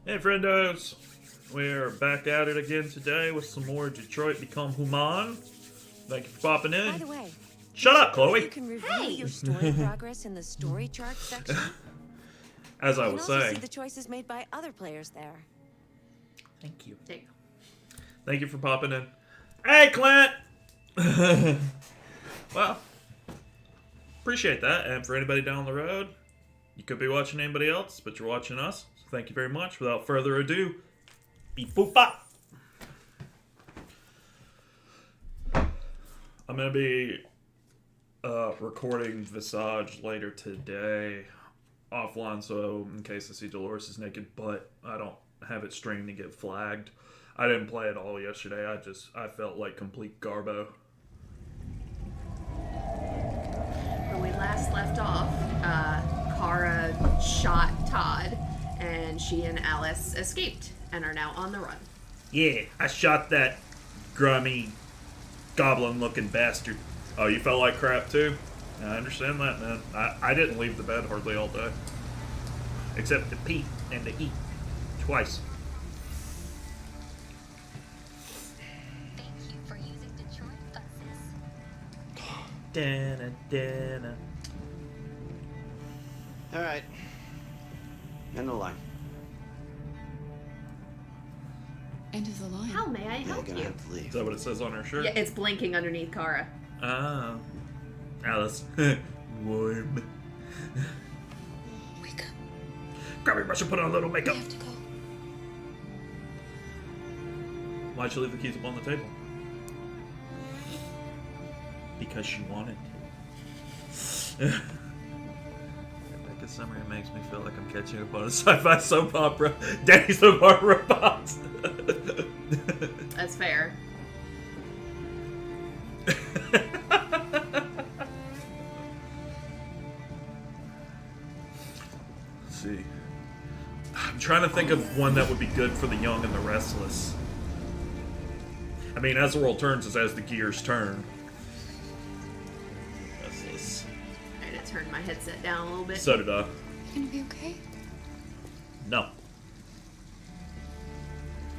Hey, friendos! We're back at it again today with some more Detroit Become Human. Thank you for popping in. By the way, Shut up, Chloe! you can review your story progress in the story chart section. As I You was can also saying. see the choices made by other players there. Thank you. There you go. Thank you for popping in. Hey, Clint! Well, appreciate that. And for anybody down the road, you could be watching anybody else, but you're watching us. So thank you very much. Without further ado, beep boop bop. I'm going to be recording Visage later today offline, so in case I see Dolores is naked, but I don't have it streamed to get flagged. I didn't play it all yesterday. I felt like complete garbo. When we last left off, Kara shot Todd, and she and Alice escaped and are now on the run. Yeah, I shot that grummy, goblin-looking bastard. Oh, you felt like crap too? I understand that, man. I didn't leave the bed hardly all day. Except to pee and to eat. Twice. Thank you for using Detroit buses. Dana, Dana. All right. End of the line. End of the line. How may I Yeah, you're help gonna you? have to leave. Is that what it says on her shirt? Yeah, it's blinking underneath Kara. Ah. Alice. Warm. Wake up. Grab your brush and put on a little We makeup. have to go. Why'd you leave the keys up on the table? Because she wanted to. Rebecca Summary makes me feel like I'm catching up on a sci-fi soap opera. Days of Our Robots. That's fair. Let's see. I'm trying to think of one that would be good for the young and the restless. I mean, as the world turns is as the gears turn. Restless. I had to turn my headset down a little bit. So did I. You gonna be okay? No.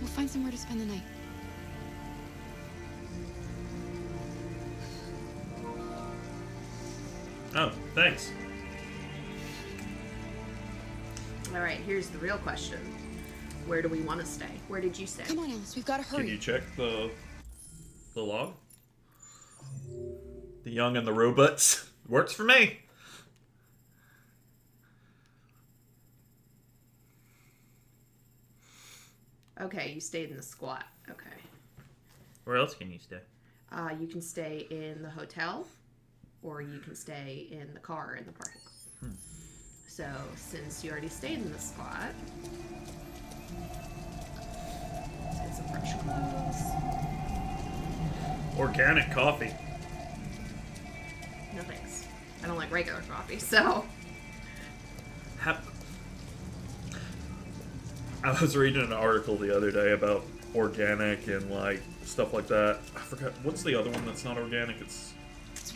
We'll find somewhere to spend the night. Oh, thanks. All right, here's the real question. Where do we want to stay? Where did you stay? Come on, Alice. We've got to hurry. Can you check the log? The young and the robots. Works for me. Okay, you stayed in the squat. Okay. Where else can you stay? You can stay in the hotel, or you can stay in the car in the parking lot. So, since you already stayed in the squat, let's get some fresh clothes. Organic coffee. No thanks. I don't like regular coffee, so. I was reading an article the other day about organic and like stuff like that. I forgot what's the other one that's not organic. It's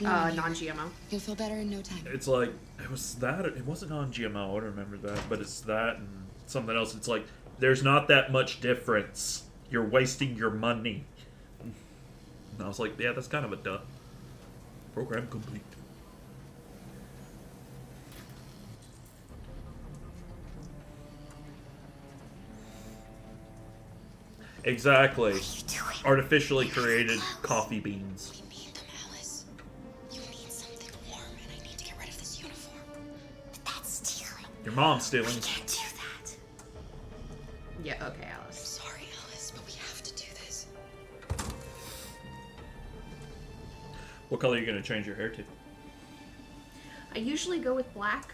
warm here. Non-GMO. You'll feel better in no time. It's like it was that. It wasn't on GMO. I remember that, but it's that and something else. It's like there's not that much difference. You're wasting your money. And I was like, yeah, that's kind of a duh. Program complete. Exactly. Artificially created coffee beans. We need them, Alice. You need something warm, and I need to get rid of this uniform. That's stealing. Your mom's stealing. Can't do that. Yeah, okay, Alice. Sorry, Alice, but we have to do this. What color are you going to change your hair to? I usually go with black,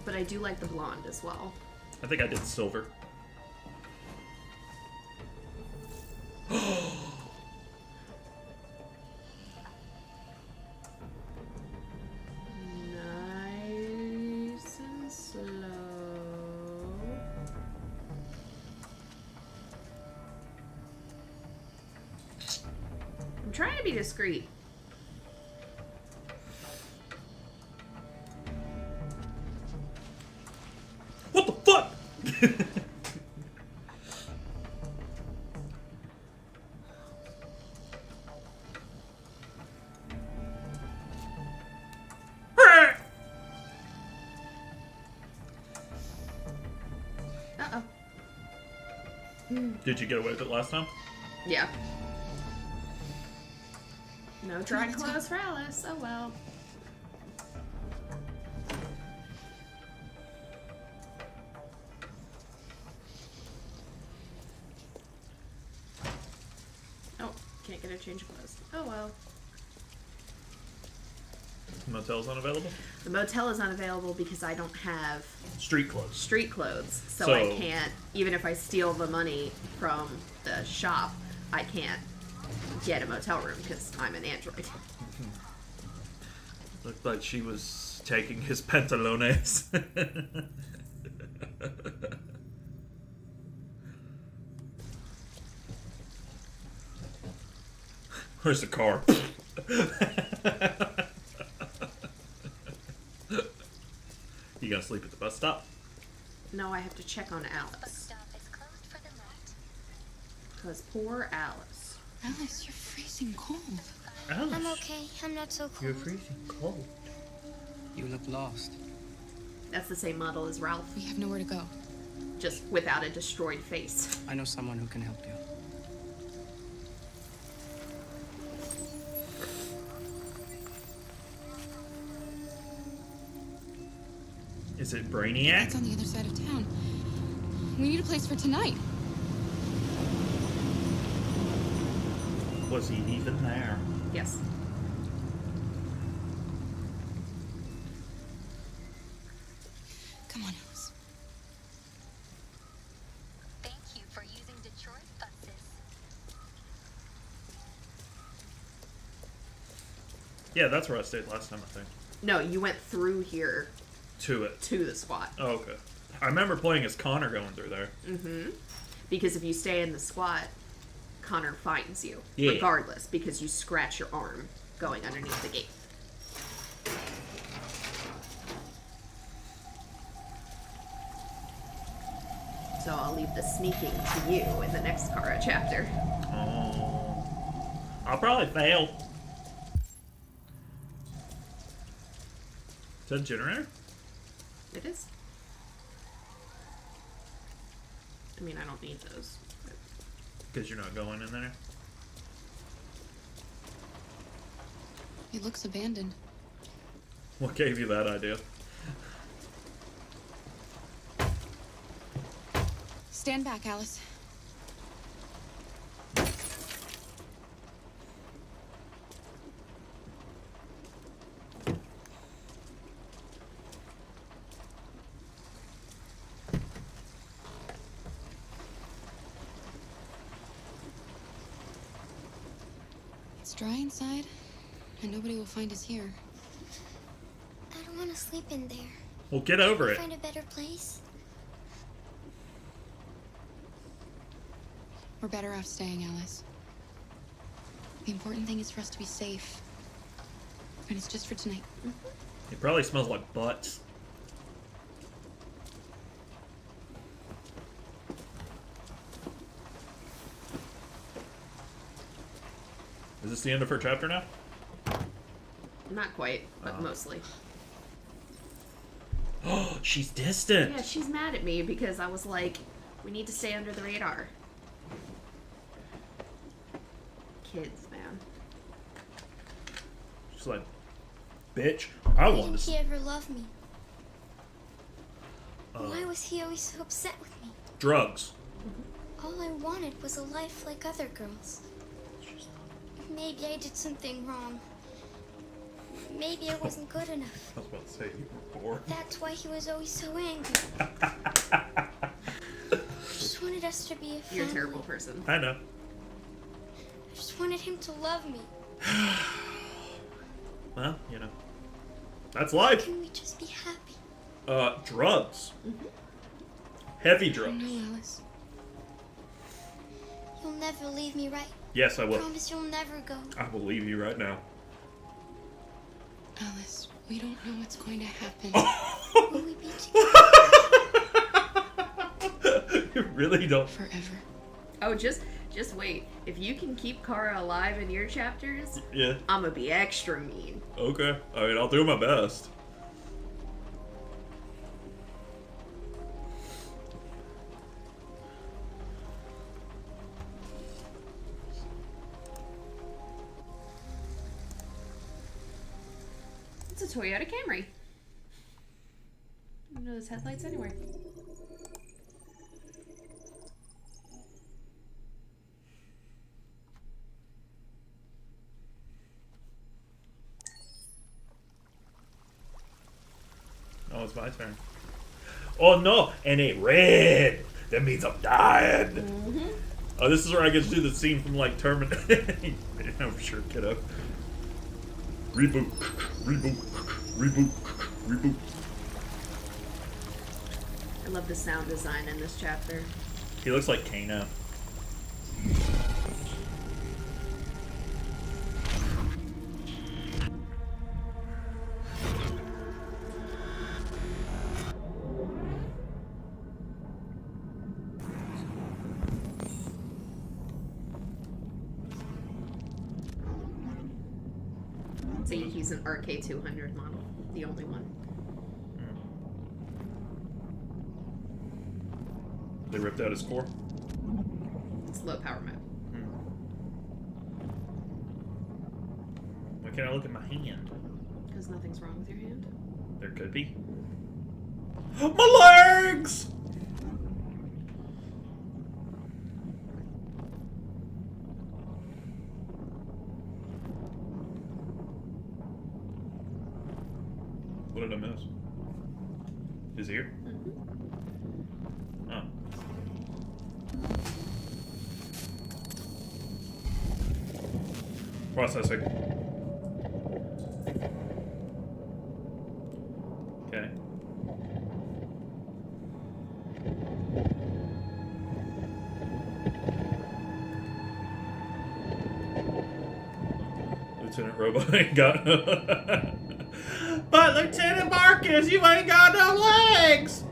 but I do like the blonde as well. I think I did silver. Nice and slow. I'm trying to be discreet. What the fuck? Did you get away with it last time? Yeah. No dry clothes for Alice. Oh well. Oh, can't get a change of clothes. Oh well. Motel's unavailable? The motel is unavailable because I don't have Street clothes. street clothes, so I So- can't, even if I steal the money from the shop, I can't get a motel room because I'm an android. Looked like she was taking his pantalones. Where's the car? You gonna sleep at the bus stop? No, I have to check on Bus Alice. stop is closed for the night. Because poor Alice. Alice, you're freezing cold. Alice, I'm okay. I'm not so cold. you're freezing cold. You look lost. That's the same model as Ralph, We have nowhere to go. just without a destroyed face. I know someone who can help you. Is it It's Brainiac? on the other side of town. We need a place for tonight. Was he even there? Yes. Come on, Alice. Thank you for using Detroit buses. Yeah, that's where I stayed last time, I think. No, you went through here To it. to the squat. Oh, okay. I remember playing as Connor going through there. Because if you stay in the squat, Connor finds you. Yeah. Regardless, because you scratch your arm going underneath the gate. So I'll leave the sneaking to you in the next Kara chapter. Oh. I'll probably fail. Is that a generator? It is. I mean, I don't need those. but- Because you're not going in there? It looks abandoned. What gave you that idea? Stand back, Alice. It's dry inside, and nobody will find us here. I don't want to sleep in there. Well, get over it. Find a better place. We're better off staying, Alice. The important thing is for us to be safe. And it's just for tonight. It probably smells like butts. Is this the end of her chapter now? Not quite, but mostly. Oh, she's distant. Yeah, she's mad at me because I was like, we need to stay under the radar. Kids, man. She's like, bitch, I Why want didn't to. he ever love me? Why was he always so upset with me? Drugs. All I wanted was a life like other girls. Maybe I did something wrong. Maybe I wasn't good enough. I was about to say you were bored. That's why he was always so angry. I just wanted us to be a family. You're a terrible person. I know. I just wanted him to love me. Well, you know, that's life. Can we just be happy? Drugs. Heavy I drugs. know, Alice. You'll never leave me, right? Yes, I will. Promise you'll never go. I will leave you right now. Alice, we don't know what's going to happen. Will we be together? You really don't. Forever. Oh, just wait. If you can keep Kara alive in your chapters, Yeah. I'm gonna be extra mean. Okay. I mean, I'll do my best. It's a Toyota Camry. I don't know, there's headlights anywhere. Oh, it's my turn. Oh no, and it red. That means I'm dying. Oh, this is where I get to do the scene from like Terminator. I'm sure, kiddo. Reboot, reboot, reboot, reboot. I love the sound design in this chapter. He looks like Kano. See, he's an RK200 model, the only one. They ripped out his core. It's low power mode. Why can't I look at my hand? Because nothing's wrong with your hand. There could be. My legs! What did I miss? His ear? Oh. Processing. Okay. Lieutenant Robot ain't got no. But Lieutenant Marcus, you ain't got no legs!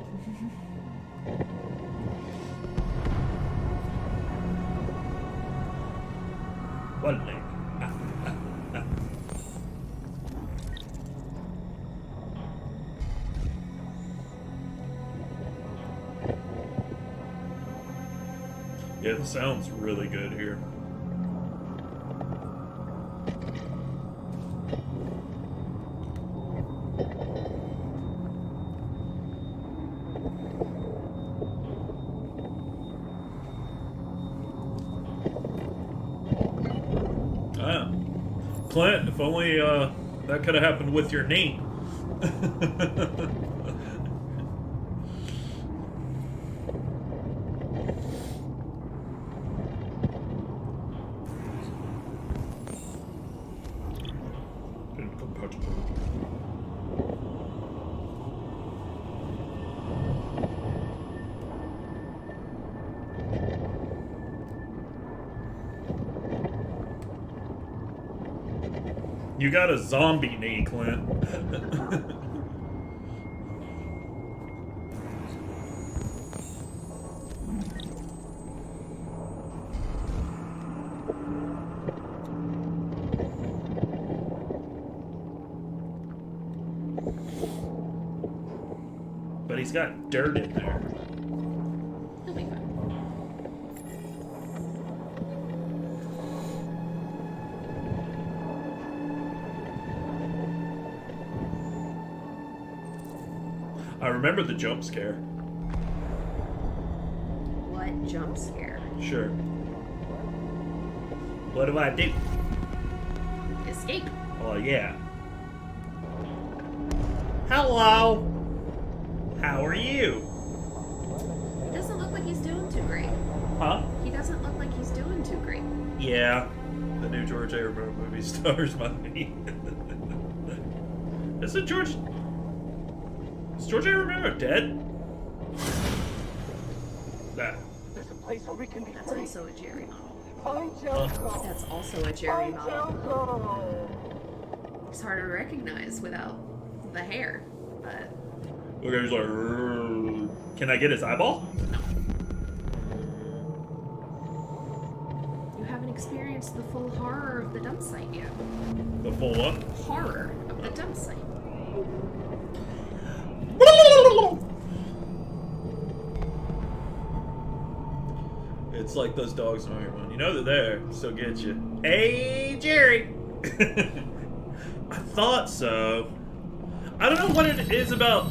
One leg. Yeah, the sound's really good here. Ah. Clint, if only that could have happened with your name. Incompatible. You got a zombie knee, Clint. But he's got dirt in there. He'll be fine. I remember the jump scare. What jump scare? Sure. What do I do? Escape. Oh, yeah. Hello. How are you? He doesn't look like he's doing too great. Huh? He doesn't look like he's doing too great. Yeah. The new George A. Romero movie stars money. Is George A. Romero dead? That. There's a place where we can be That's free. also a Jerry model. Find Jelko. That's also a Jerry Find model. Jelko. It's hard to recognize without the hair, but Okay, he's like, "Rrrr." Can I get his eyeball? you haven't experienced the full horror of the dump site yet. The full what? Horror of the dump site. It's like those dogs in Mario 1. You know they're there, still get you. Hey, Jerry! I thought so. I don't know what it is about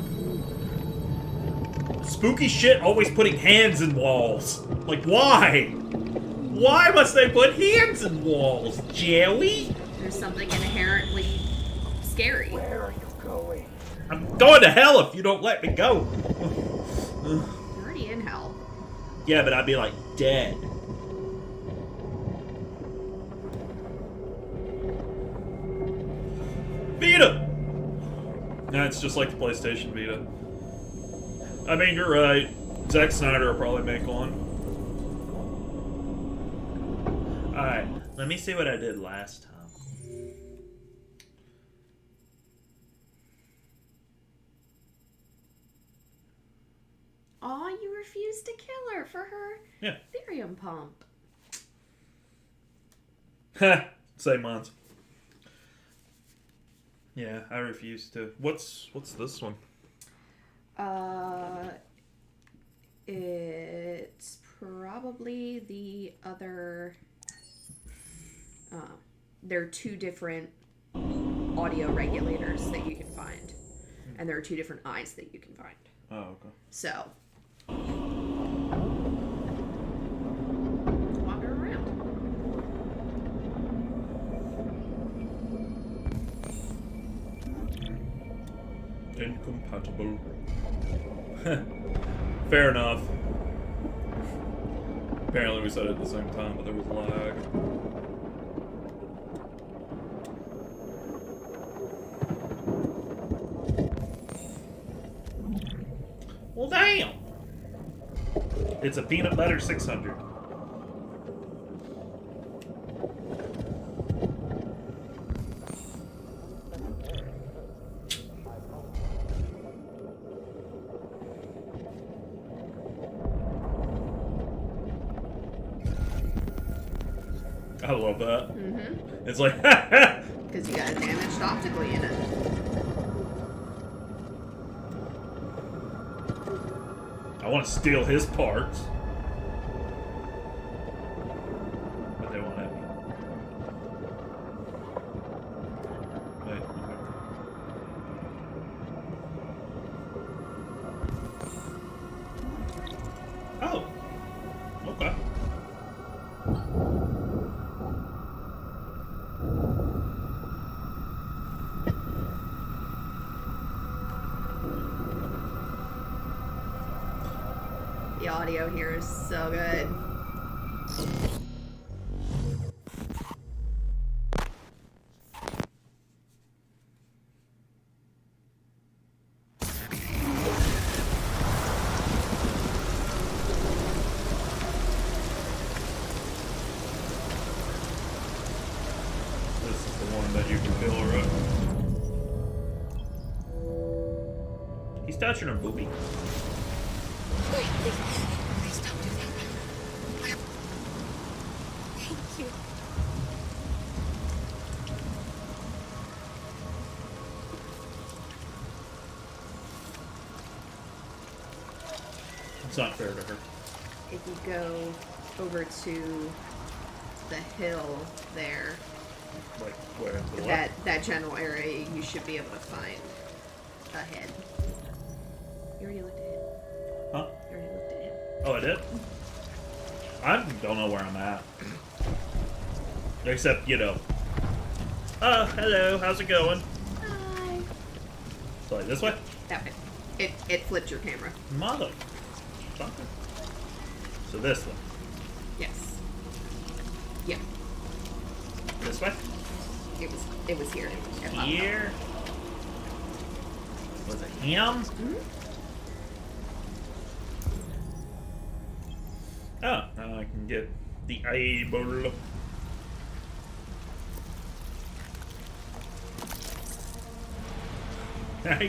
spooky shit always putting hands in walls. Like, why? Why must they put hands in walls, Joey? There's something inherently scary. Where are you going? I'm going to hell if you don't let me go. You're already in hell. Yeah, but I'd be like dead. Vita! Nah, it's just like the PlayStation Vita. I mean, you're right. Zack Snyder will probably make one. Alright, let me see what I did last time. Aw, you refused to kill her for her Yeah. Ethereum pump. Ha! Same month. Yeah, I refuse to. What's this one? It's probably the other. There are two different audio regulators that you can find, and there are two different eyes that you can find. Oh, okay. So, wander around. Incompatible. Fair enough. Apparently we said it at the same time, but there was lag. Well, damn! It's a peanut butter 600. I love that. Mm-hmm. It's like, ha ha! Because you got a damaged optically in it. I want to steal his parts. But they won't let me. Wait. Oh. Okay. The audio here is so good. This is the one that you can kill, right? He's touching her boobie. Please don't do that. Thank you. It's not fair to her. If you go over to the hill there, Like, where? To the that left? that general area, you should be able to find a head. You already looked at him. Huh? You already looked at him. Oh, I did? I don't know where I'm at. Except, you know. Oh, hello, how's it going? Hi. So, like, this way? That way. It flipped your camera. Mother. Something. So, this way. Yes. Yeah. This way? It was here. It popped up. Here? Was it him? Oh, now I can get the eyeball.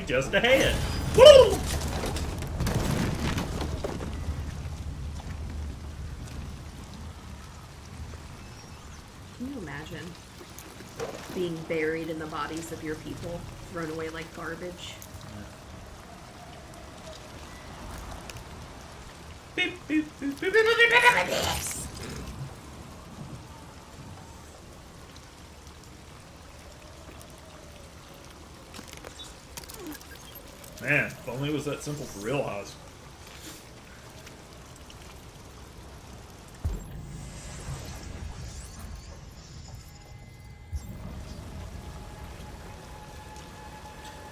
Just ahead. Woo! Can you imagine being buried in the bodies of your people, thrown away like garbage? Beep, beep, beep, beep, beep, beep, beep, beep, beep. If only it was that simple to realize.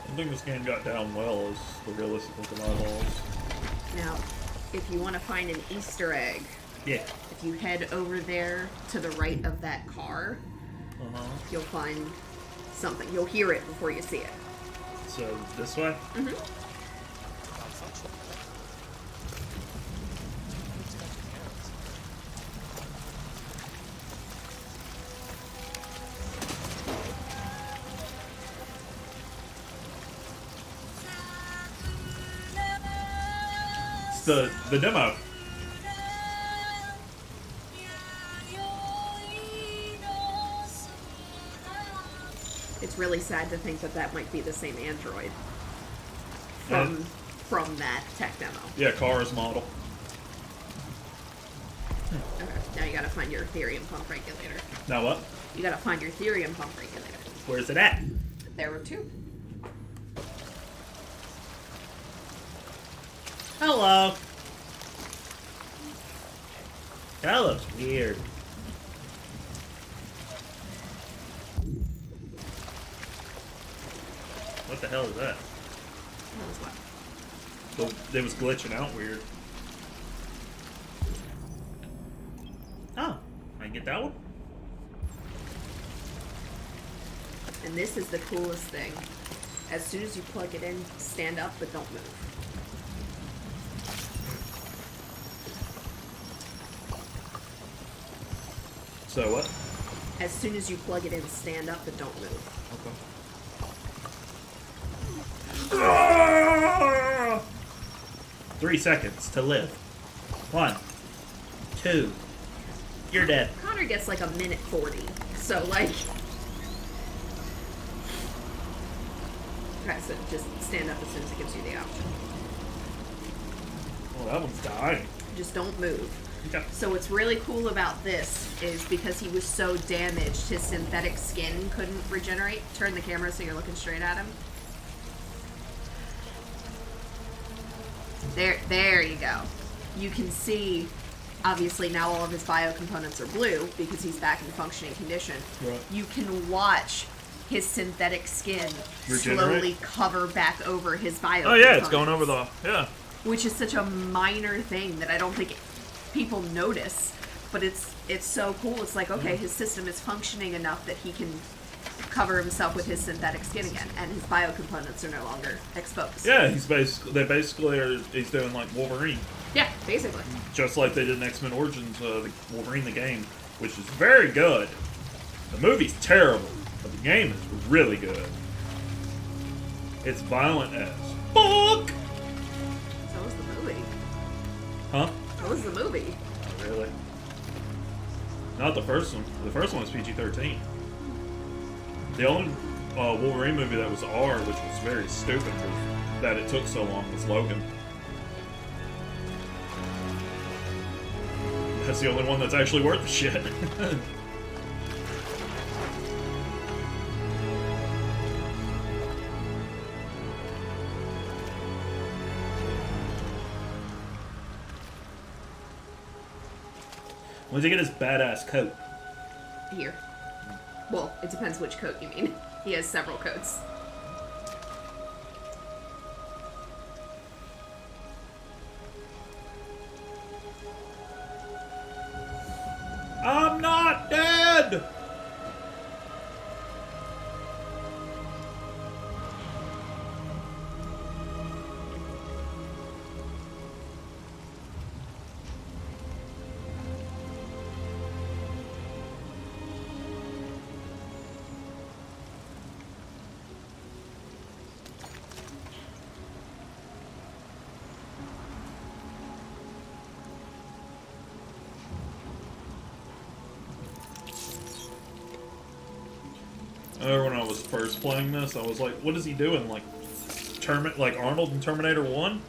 One thing this game got down well is the realistic looking eyeballs. Now, if you want to find an Easter egg, Yeah. if you head over there to the right of that car, you'll find something. You'll hear it before you see it. So, this way? It's the demo. It's really sad to think that that might be the same android Yeah. from that tech demo. Yeah, Kara's model. Okay, now you gotta find your Ethereum pump regulator. Now what? You gotta find your Ethereum pump regulator. Where's it at? There were two. Hello. That looks weird. What the hell is that? That was what? Well, it was glitching out weird. Oh, I get that one? And this is the coolest thing. As soon as you plug it in, stand up, but don't move. So what? As soon as you plug it in, stand up, but don't move. Okay. 3 seconds to live. 1, 2. You're dead. Connor gets like a minute 40, so like... Okay, so just stand up as soon as it gives you the option. Well, that one's dying. Just don't move. Okay. So what's really cool about this is because he was so damaged, his synthetic skin couldn't regenerate. Turn the camera so you're looking straight at him. There you go. You can see, obviously now all of his biocomponents are blue because he's back in functioning condition. Right. You can watch his synthetic skin Regenerate? slowly cover back over his biocomponents. Oh yeah, it's going over the... Yeah. Which is such a minor thing that I don't think people notice, but it's so cool. It's like, okay, his system is functioning enough that he can cover himself with his synthetic skin again, and his biocomponents are no longer exposed. Yeah, he's basically he's doing like Wolverine. Yeah, basically. Just like they did in X-Men Origins, the Wolverine the game, which is very good. The movie's terrible, but the game is really good. It's violent as fuck! So was the movie. Huh? So was the movie. Really? Not the first one. The first one was PG-13. The only Wolverine movie that was R, which was very stupid that it took so long, was Logan. That's the only one that's actually worth the shit. When'd he get his badass coat? Here. Well, it depends which coat you mean. He has several coats. I'm not dead! I remember when I was first playing this, I was like, what is he doing? Like Arnold in Terminator 1?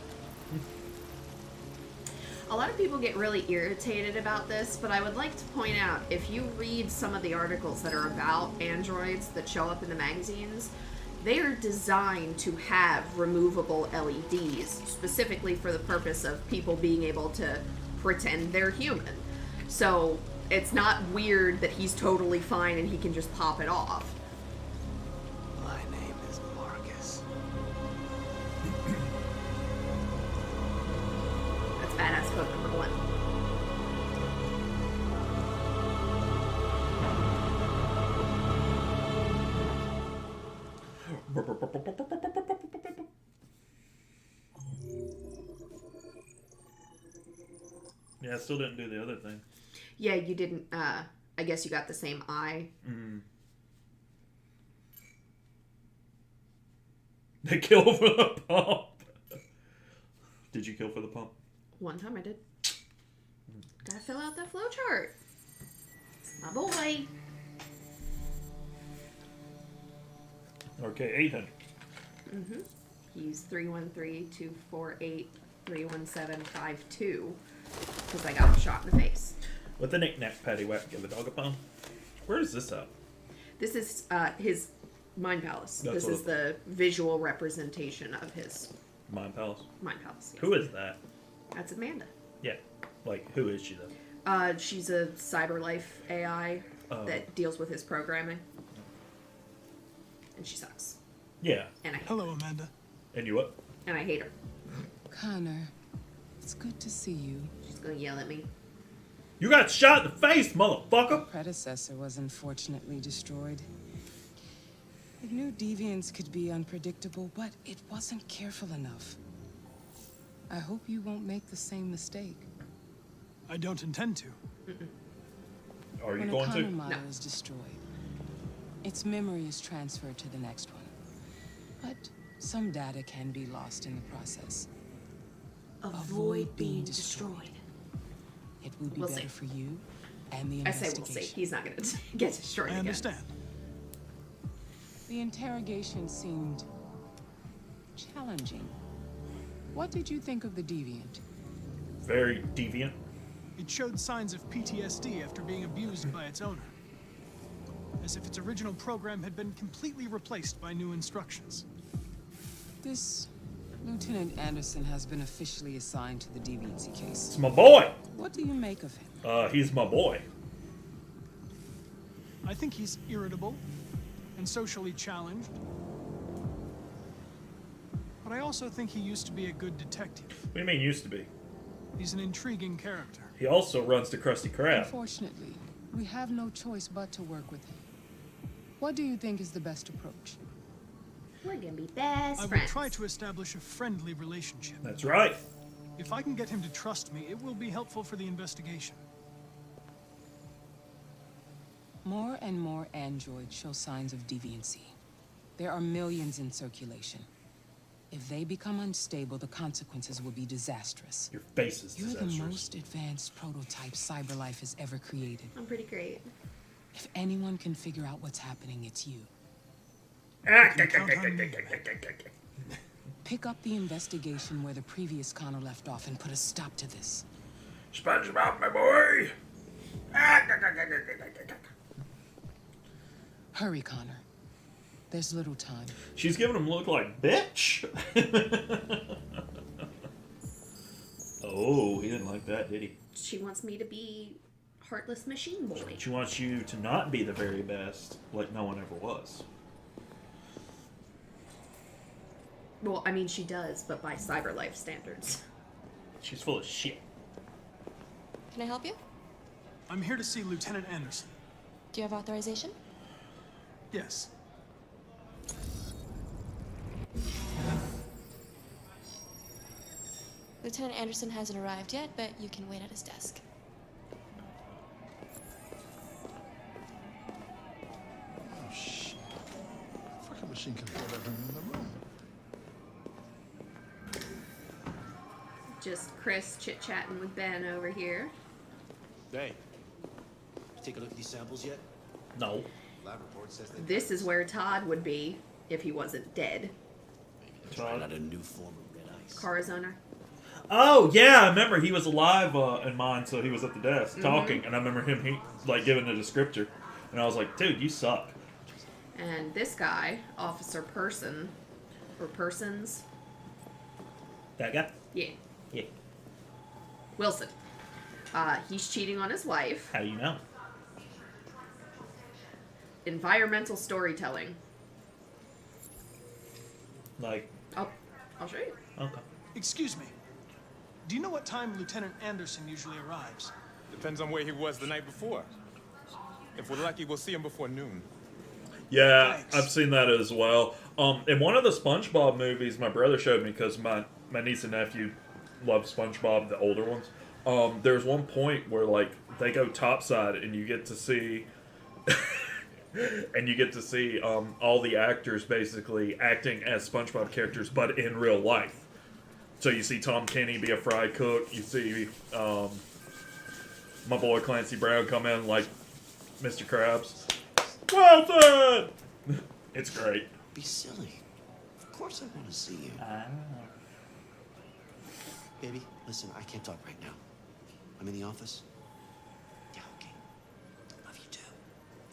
A lot of people get really irritated about this, but I would like to point out, if you read some of the articles that are about androids that show up in the magazines, They are designed to have removable LEDs, specifically for the purpose of people being able to pretend they're human. So it's not weird that he's totally fine and he can just pop it off. My name is Marcus. That's badass code number 1. Yeah, I still didn't do the other thing. Yeah, you didn't, I guess you got the same eye. They kill for the pump. Did you kill for the pump? One time I did. Gotta fill out that flowchart. My boy. Okay, 800. He's 313-248-31752 because I got shot in the face. With the knick-knack paddywhack, give a dog a bone. Where is this at? This is his mind palace. That's This what is the visual representation of his Mind Palace. mind palace. Yes. Who is that? That's Amanda. Yeah. Like, who is she, though? She's a CyberLife AI Oh. that deals with his programming. And she sucks. Yeah. And I hate Hello, Amanda. And you what? And I hate her. Connor, it's good to see you. She's gonna yell at me. You got shot in the face, motherfucker! Predecessor was unfortunately destroyed. It knew deviants could be unpredictable, but it wasn't careful enough. I hope you won't make the same mistake. I don't intend to. Are you When a going Connor to? model is destroyed, its memory is transferred to the next one. But some data can be lost in the process. Avoid being destroyed. It would be We'll better see. for you and the I say investigation. we'll see. He's not gonna get destroyed I again. understand. The interrogation seemed challenging. What did you think of the deviant? Very deviant. It showed signs of PTSD after being abused by its owner. As if its original program had been completely replaced by new instructions. This Lieutenant Anderson has been officially assigned to the deviancy case. It's my boy! What do you make of him? He's my boy. I think he's irritable and socially challenged. But I also think he used to be a good detective. What do you mean used to be? He's an intriguing character. He also runs the Krusty Krab. Unfortunately, we have no choice but to work with him. What do you think is the best approach? We're gonna be best I will friends. try to establish a friendly relationship. That's right. If I can get him to trust me, it will be helpful for the investigation. More and more androids show signs of deviancy. There are millions in circulation. If they become unstable, the consequences will be disastrous. Your face is You're disastrous. the most advanced prototype CyberLife has ever created. I'm pretty great. If anyone can figure out what's happening, it's you. Pick up the investigation where the previous Connor left off and put a stop to this. SpongeBob, my boy! Hurry, Connor. There's little time. She's giving him a look like, bitch! Oh, he didn't like that, did he? She wants me to be heartless machine boy. She wants you to not be the very best, like no one ever was. Well, I mean, she does, but by CyberLife standards. She's full of shit. Can I help you? I'm here to see Lieutenant Anderson. Do you have authorization? Yes. Lieutenant Anderson hasn't arrived yet, but you can wait at his desk. Oh, shit. Fucking machine can fit everything in the room. Just Chris chit-chatting with Ben over here. Hey, you take a look at these samples yet? No. Lab report says they This is where Todd would be if he wasn't dead. tried out a new form of red ice. Cara's owner. Oh, yeah, I remember he was alive in mine, so he was at the desk talking, and I remember him, like, giving a descriptor. And I was like, dude, you suck. And this guy, Officer Person, or Persons, That guy? yeah, Yeah. Wilson. He's cheating on his wife. How do you know? Environmental storytelling. Like, I'll show you. okay. Excuse me. Do you know what time Lieutenant Anderson usually arrives? Depends on where he was the night before. If we're lucky, we'll see him before noon. Yeah, Thanks. I've seen that as well. In one of the SpongeBob movies, my brother showed me because my niece and nephew love SpongeBob, the older ones. There's one point where like they go topside and you get to see, all the actors basically acting as SpongeBob characters, but in real life. So you see Tom Kenny be a fry cook. You see my boy Clancy Brown come in like Mr. Krabs. Well done! It's great. Be silly. Of course I want to see you. I don't know. Baby, listen, I can't talk right now. I'm in the office. Yeah, okay. Love you too.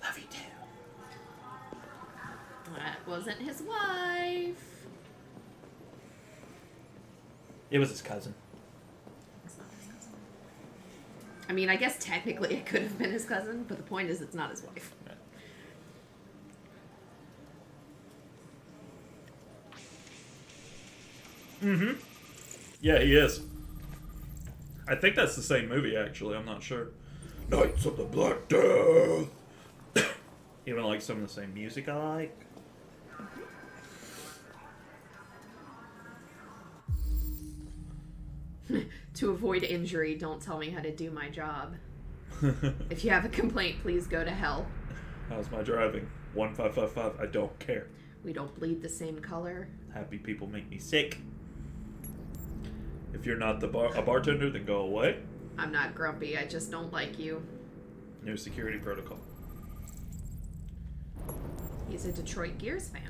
Love you too. That wasn't his wife. It was his cousin. It's not his cousin. I mean, I guess technically it could have been his cousin, but the point is it's not his wife. Mm-hmm. Yeah, he is. I think that's the same movie, actually. I'm not sure. Knights of the Black Death. Even like some of the same music I like. To avoid injury, don't tell me how to do my job. If you have a complaint, please go to hell. How's my driving? 1555. I don't care. We don't bleed the same color. Happy people make me sick. If you're not a bartender, then go away. I'm not grumpy, I just don't like you. New security protocol. He's a Detroit Gears fan.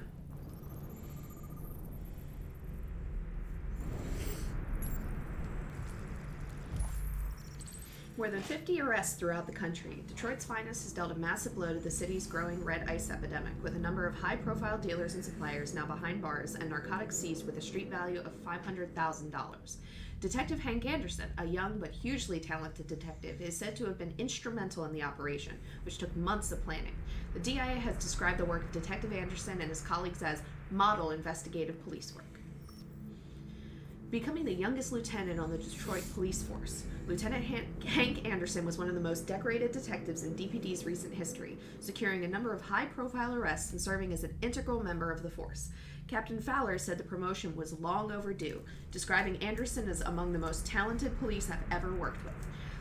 More than 50 arrests throughout the country, Detroit's Finest has dealt a massive blow to the city's growing red ice epidemic, with a number of high-profile dealers and suppliers now behind bars and narcotics seized with a street value of $500,000. Detective Hank Anderson, a young but hugely talented detective, is said to have been instrumental in the operation, which took months of planning. The DIA has described the work of Detective Anderson and his colleagues as model investigative police work. Becoming the youngest lieutenant on the Detroit police force, Lieutenant Hank Anderson was one of the most decorated detectives in DPD's recent history, securing a number of high-profile arrests and serving as an integral member of the force. Captain Fowler said the promotion was long overdue, describing Anderson as among the most talented police I've ever worked with.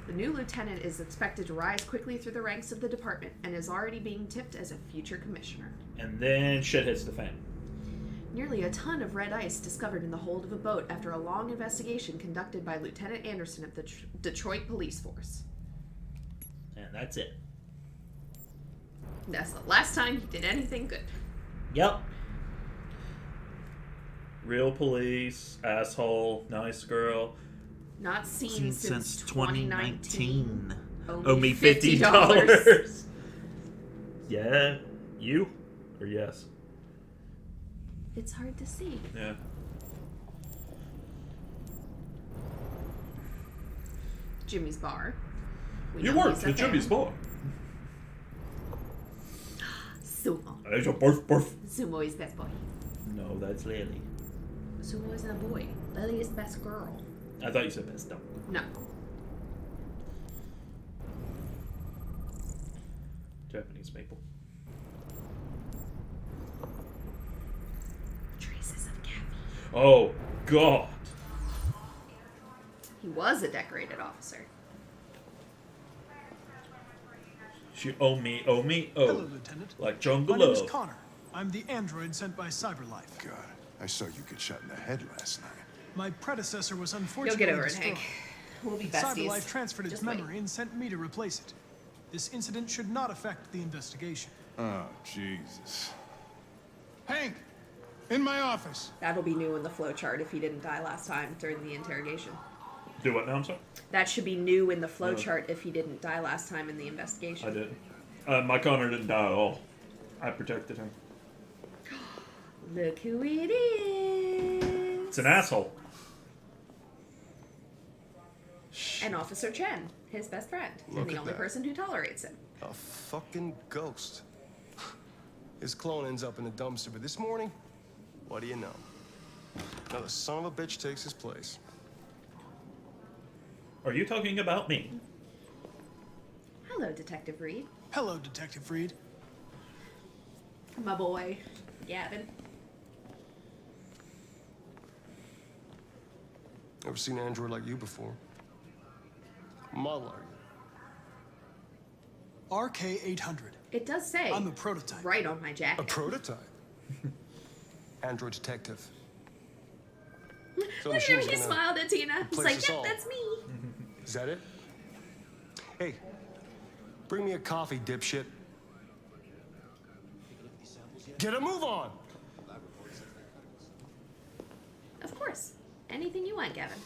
The new lieutenant is expected to rise quickly through the ranks of the department and is already being tipped as a future commissioner. And then shit hits the fan. Nearly a ton of red ice discovered in the hold of a boat after a long investigation conducted by Lieutenant Anderson of the Detroit Police Force. And that's it. That's the last time he did anything good. Yep. Real police, asshole, nice girl. Not seen since 2019. Owe me $50. Yeah? You? Or yes? It's hard to see. Yeah. Jimmy's Bar. We You know worked he's a at Jimmy's fan. Bar. Sumo. There's a barf barf. Sumo is best boy. No, that's Lily. Sumo is a boy. Lily is best girl. I thought you said best dog. No. Japanese maple. Traces of caffeine. Oh, God. He was a decorated officer. She owe me, oh. Hello, Lieutenant. Like Jungle My name is Love. Connor. I'm the android sent by CyberLife. God, I saw you get shot in the head last night. My predecessor was You'll unfortunately get over it, destroyed. Hank. We'll be besties. CyberLife transferred its Just wait. memory and sent me to replace it. This incident should not affect the investigation. Oh, Jesus. Hank! In my office! That'll be new in the flowchart if he didn't die last time during the interrogation. Do what now, I'm sorry? That should be new in the flowchart if he didn't die last time in the investigation. I did. My Connor didn't die at all. I protected him. Look who it is. It's an asshole. And Officer Chen, his best friend, Look and the at only that. person who tolerates him. A fucking ghost. His clone ends up in the dumpster, but this morning, what do you know? Another son of a bitch takes his place. Are you talking about me? Hello, Detective Reed. Hello, Detective Reed. My boy, Gavin. Never seen an android like you before. Model are you? RK-800. It does say I'm a prototype. right on my A jacket. prototype? Android detective. So Look at him, he machine's gonna smiled at Tina. He's replace like, us yep, all. that's me. Is that it? Hey, bring me a coffee, dipshit. Get a move on! Of course. Anything you want, Gavin.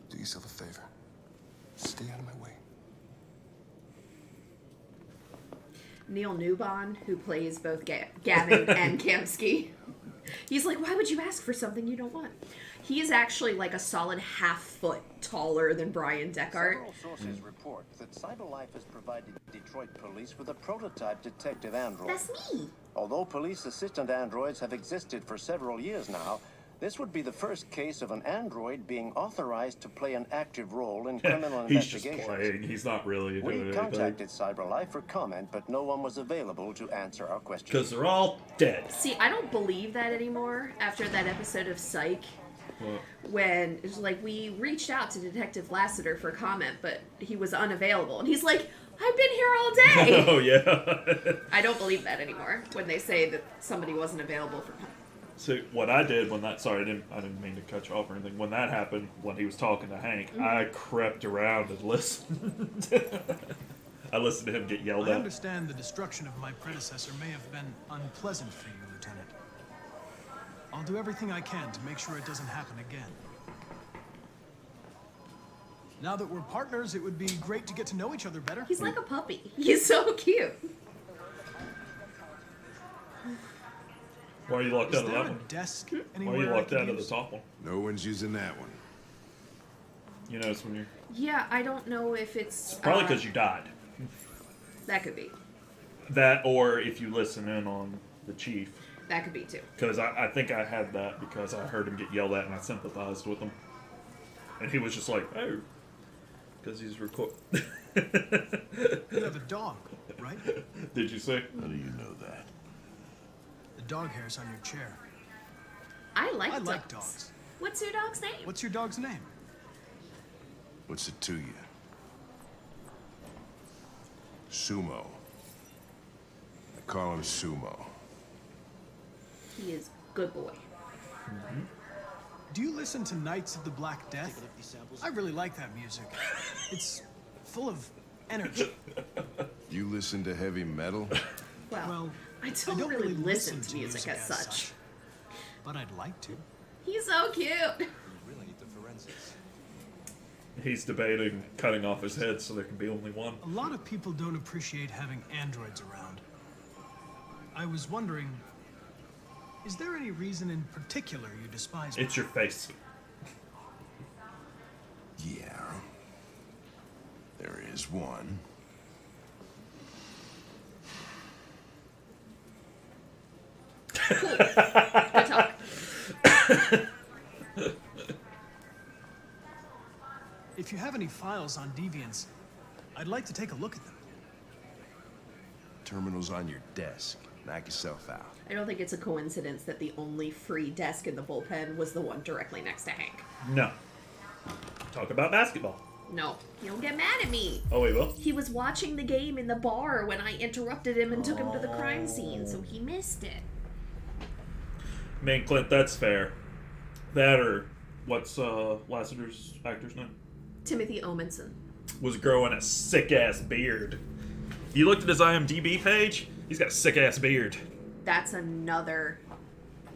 Do yourself a favor. Stay out of my way. Neil Newbon, who plays both Gavin and Kamsky. He's like, why would you ask for something you don't want? He is actually like a solid half-foot taller than Brian Deckard. Several sources report that CyberLife has provided Detroit police with a prototype detective android. That's me. Although police assistant androids have existed for several years now, this would be the first case of an android being authorized to play an active role in criminal He's just investigations. playing. He's not really doing We anything. contacted CyberLife for comment, but no one was available to answer our questions. Because they're all dead. See, I don't believe that anymore after that episode of Psych. When it's like, we reached out to Detective Lassiter for comment, but he was unavailable. And he's like, I've been here all day. Oh, yeah. I don't believe that anymore when they say that somebody wasn't available for comment. So what I did when that, sorry, I didn't mean to cut you off or anything. When that happened, when he was talking to Hank, I crept around and listened. I listened to him get yelled I at. understand the destruction of my predecessor may have been unpleasant for you, Lieutenant. I'll do everything I can to make sure it doesn't happen again. Now that we're partners, it would be great to get to know each other better. He's like a puppy. He's so cute. Why are you locked Is out of there that a one? desk Why anywhere are you I locked could out of the use? top one? No one's using that one. You notice when you're... Yeah, I don't know if it's... Probably because you died. That could be. That, or if you listen in on the chief. That could be, too. Because I think I had that because I heard him get yelled at and I sympathized with him. And he was just like, oh. Because he's recording. You have a dog, right? Did you say? How do you know that? The dog hair's on your chair. I like I dogs. like dogs. What's your dog's name? What's your dog's name? What's it to you? Sumo. I call him Sumo. He is good boy. Do you listen to Knights of the Black Death? I really like that music. It's full of energy. You listen to heavy metal? Well, I don't really listen to music as such. But I'd like to. He's so cute. Really need the forensics. He's debating cutting off his head so there can be only one. A lot of people don't appreciate having androids around. I was wondering, is there any reason in particular you despise me? It's your face. Yeah. There is one. Good talk. If you have any files on deviants, I'd like to take a look at them. Terminal's on your desk. Knock yourself out. I don't think it's a coincidence that the only free desk in the bullpen was the one directly next to Hank. No. Talk about basketball. No, he'll get mad at me. Oh, he will? He was watching the game in the bar when I interrupted him and took him to the crime scene, so he missed it. Man, Clint, that's fair. That or what's Lassiter's actor's name? Timothy Omenson. Was growing a sick-ass beard. You looked at his IMDb page? He's got a sick-ass beard. That's another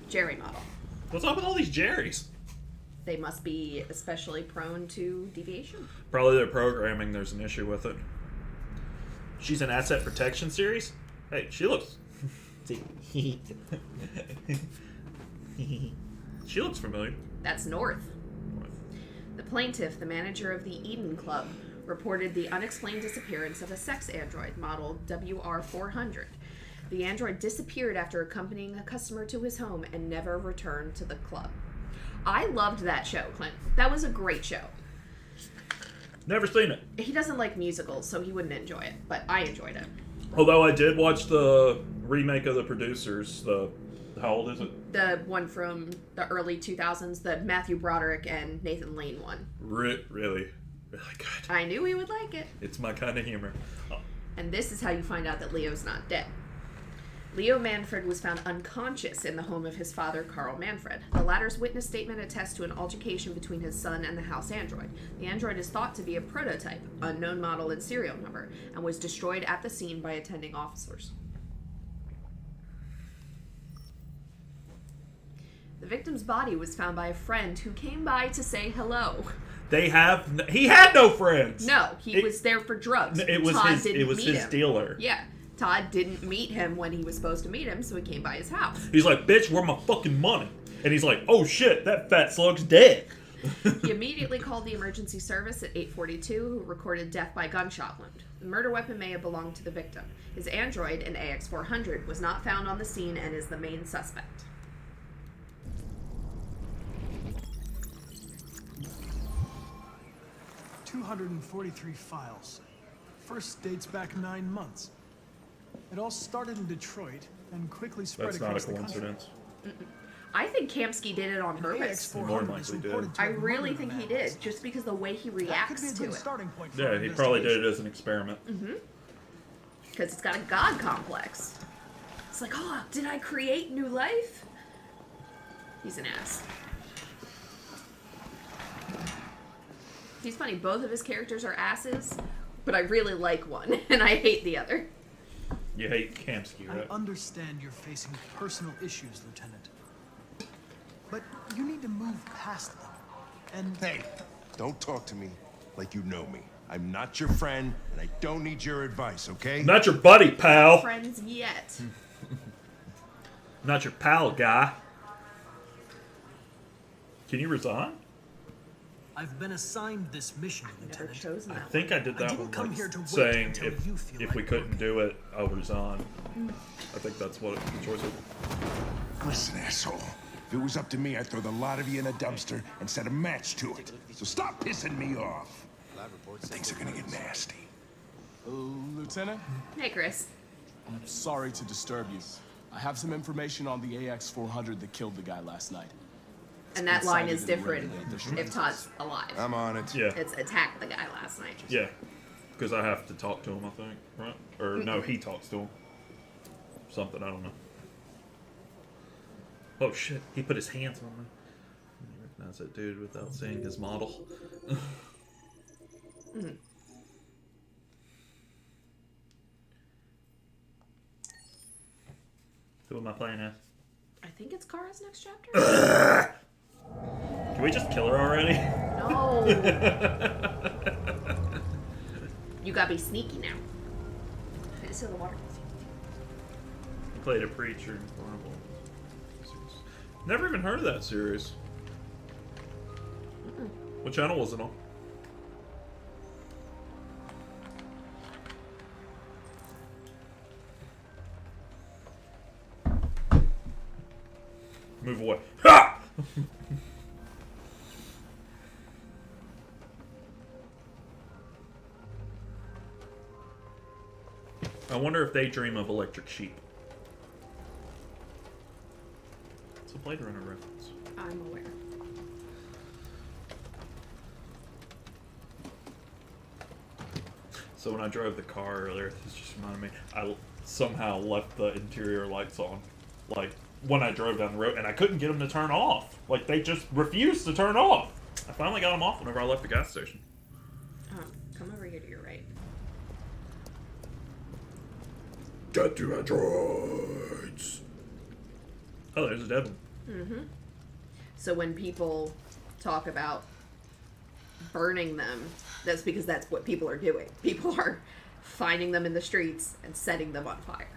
Jerry model. What's up with all these Jerrys? They must be especially prone to deviation. Probably their programming, there's an issue with it. She's an asset protection series? Hey, she looks... she looks familiar. That's North. The plaintiff, the manager of the Eden Club, reported the unexplained disappearance of a sex android model WR400. The android disappeared after accompanying a customer to his home and never returned to the club. I loved that show, Clint. That was a great show. Never seen it. He doesn't like musicals, so he wouldn't enjoy it, but I enjoyed it. Although I did watch the remake of The Producers. How old is it? The one from the early 2000s, the Matthew Broderick and Nathan Lane one. Really, really good. I knew he would like it. It's my kind of humor. Oh. And this is how you find out that Leo's not dead. Leo Manfred was found unconscious in the home of his father, Carl Manfred. The latter's witness statement attests to an altercation between his son and the house android. The android is thought to be a prototype, unknown model and serial number, and was destroyed at the scene by attending officers. The victim's body was found by a friend who came by to say hello. He had no friends. No, he was there for drugs. It was Todd his. didn't It was meet his him. dealer. Yeah. Todd didn't meet him when he was supposed to meet him, so he came by his house. He's like, "Bitch, where my fucking money?" And he's like, "Oh shit, that fat slug's dead." He immediately called the emergency service at 842, who recorded death by gunshot wound. The murder weapon may have belonged to the victim. His android, an AX-400, was not found on the scene and is the main suspect. "243 files. First dates back 9 months. It all started in Detroit and quickly spread That's not a across the country. coincidence. I think Kamsky did it on purpose. More than likely did. I really think he did, just because the way he reacts to it. Yeah, he probably did it as an experiment. Because it's got a god complex. It's like, oh, did I create new life? He's an ass. He's funny, both of his characters are asses, but I really like one, and I hate the other. You hate Kamsky, right? I understand you're facing personal issues, Lieutenant. But you need to move past them. And hey, don't talk to me like you know me. I'm not your friend, and I don't need your advice, okay? Not your buddy, pal. Friends yet. Not your pal, guy. Can you resign? I've been assigned this mission, Lieutenant. I think I did that didn't one, come like, here to wait saying until you feel if like we couldn't do it, I'll resign. I think that's what the choice was. Listen, asshole. If it was up to me, I'd throw the lot of you in a dumpster and set a match to it. So stop pissing me off. Things are gonna get nasty. Lieutenant? Hey, Chris. I'm sorry to disturb you. I have some information on the AX-400 that killed the guy last night. And that It's line cited is in the different Red District. if Todd's alive. I'm on it. Yeah. It's attacked the guy last night. Yeah. Because I have to talk to him, I think, right? Or no, he talks to him. Something, I don't know. Oh shit, he put his hands on me. I recognize that dude without seeing his model. Who am I playing as? I think it's Kara's next chapter. Can we just kill her already? No. You gotta be sneaky now. Okay, so the water. He played a preacher in Marvel. Never even heard of that series. What channel was it on? Move away. Ha! I wonder if they dream of electric sheep. It's a Blade Runner reference. I'm aware. So when I drove the car earlier, this just reminded me, I somehow left the interior lights on. Like, when I drove down the road, and I couldn't get them to turn off. Like, they just refused to turn off. I finally got them off whenever I left the gas station. Come over here to your right. Get to androids. Oh, there's a dead one. So when people talk about burning them, that's because that's what people are doing. People are finding them in the streets and setting them on fire.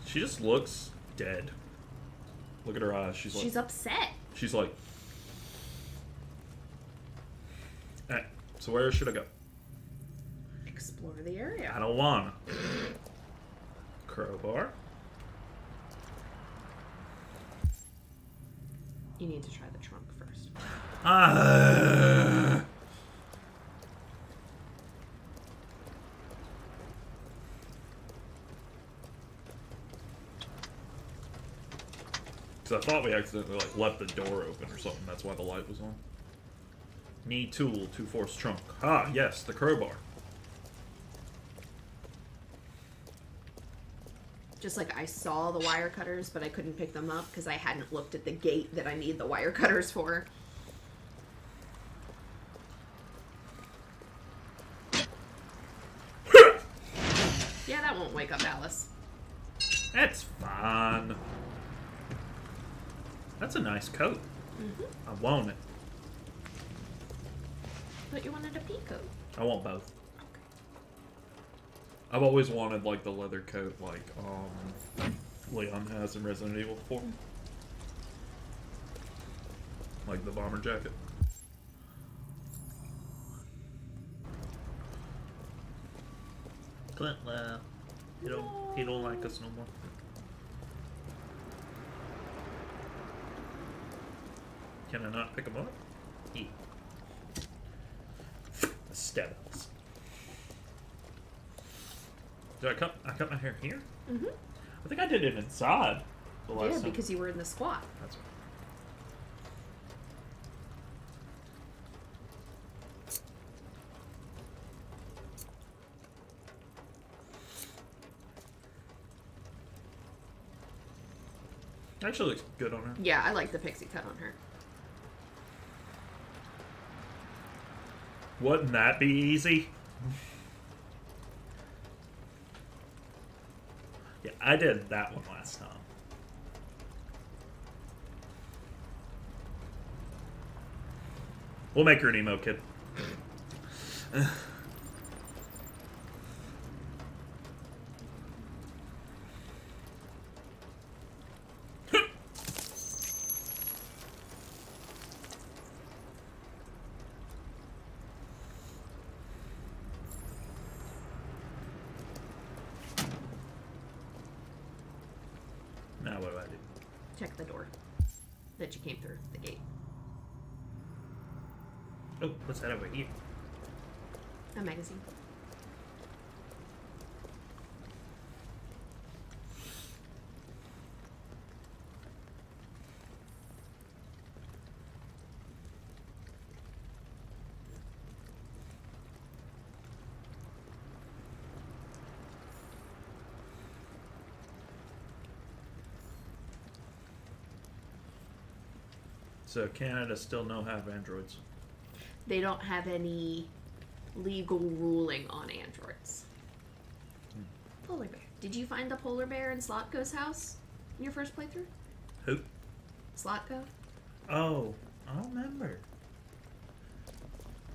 She just looks dead. Look at her eyes. She's upset. She's like, alright, so where should I go? Explore the area. I don't wanna. Crowbar. You need to try the trunk first. Because I thought we accidentally like left the door open or something. That's why the light was on. Need tool to force trunk. Ah, yes, the crowbar. Just like I saw the wire cutters, but I couldn't pick them up because I hadn't looked at the gate that I need the wire cutters for. Yeah, that won't wake up Alice. That's fine. That's a nice coat. I want it. But you wanted a pea coat. I want both. I've always wanted like the leather coat like Leon has in Resident Evil 4. Like the bomber jacket. Clint left. He don't like us no more. Can I not pick him up? Stab us. Did I cut my hair here? Mm-hmm. I think I did it inside the last time. Because you were in the squat. That's right. Actually looks good on her. Yeah, I like the pixie cut on her. Wouldn't that be easy? Yeah, I did that one last time. We'll make her an emo kid. Now what do I do? Check the door that you came through, the gate. Oh, what's that over here? A magazine. So Canada still no have androids. They don't have any legal ruling on androids. Polar bear. Did you find the polar bear in Slotko's house in your first playthrough? Who? Slotko? Oh, I don't remember.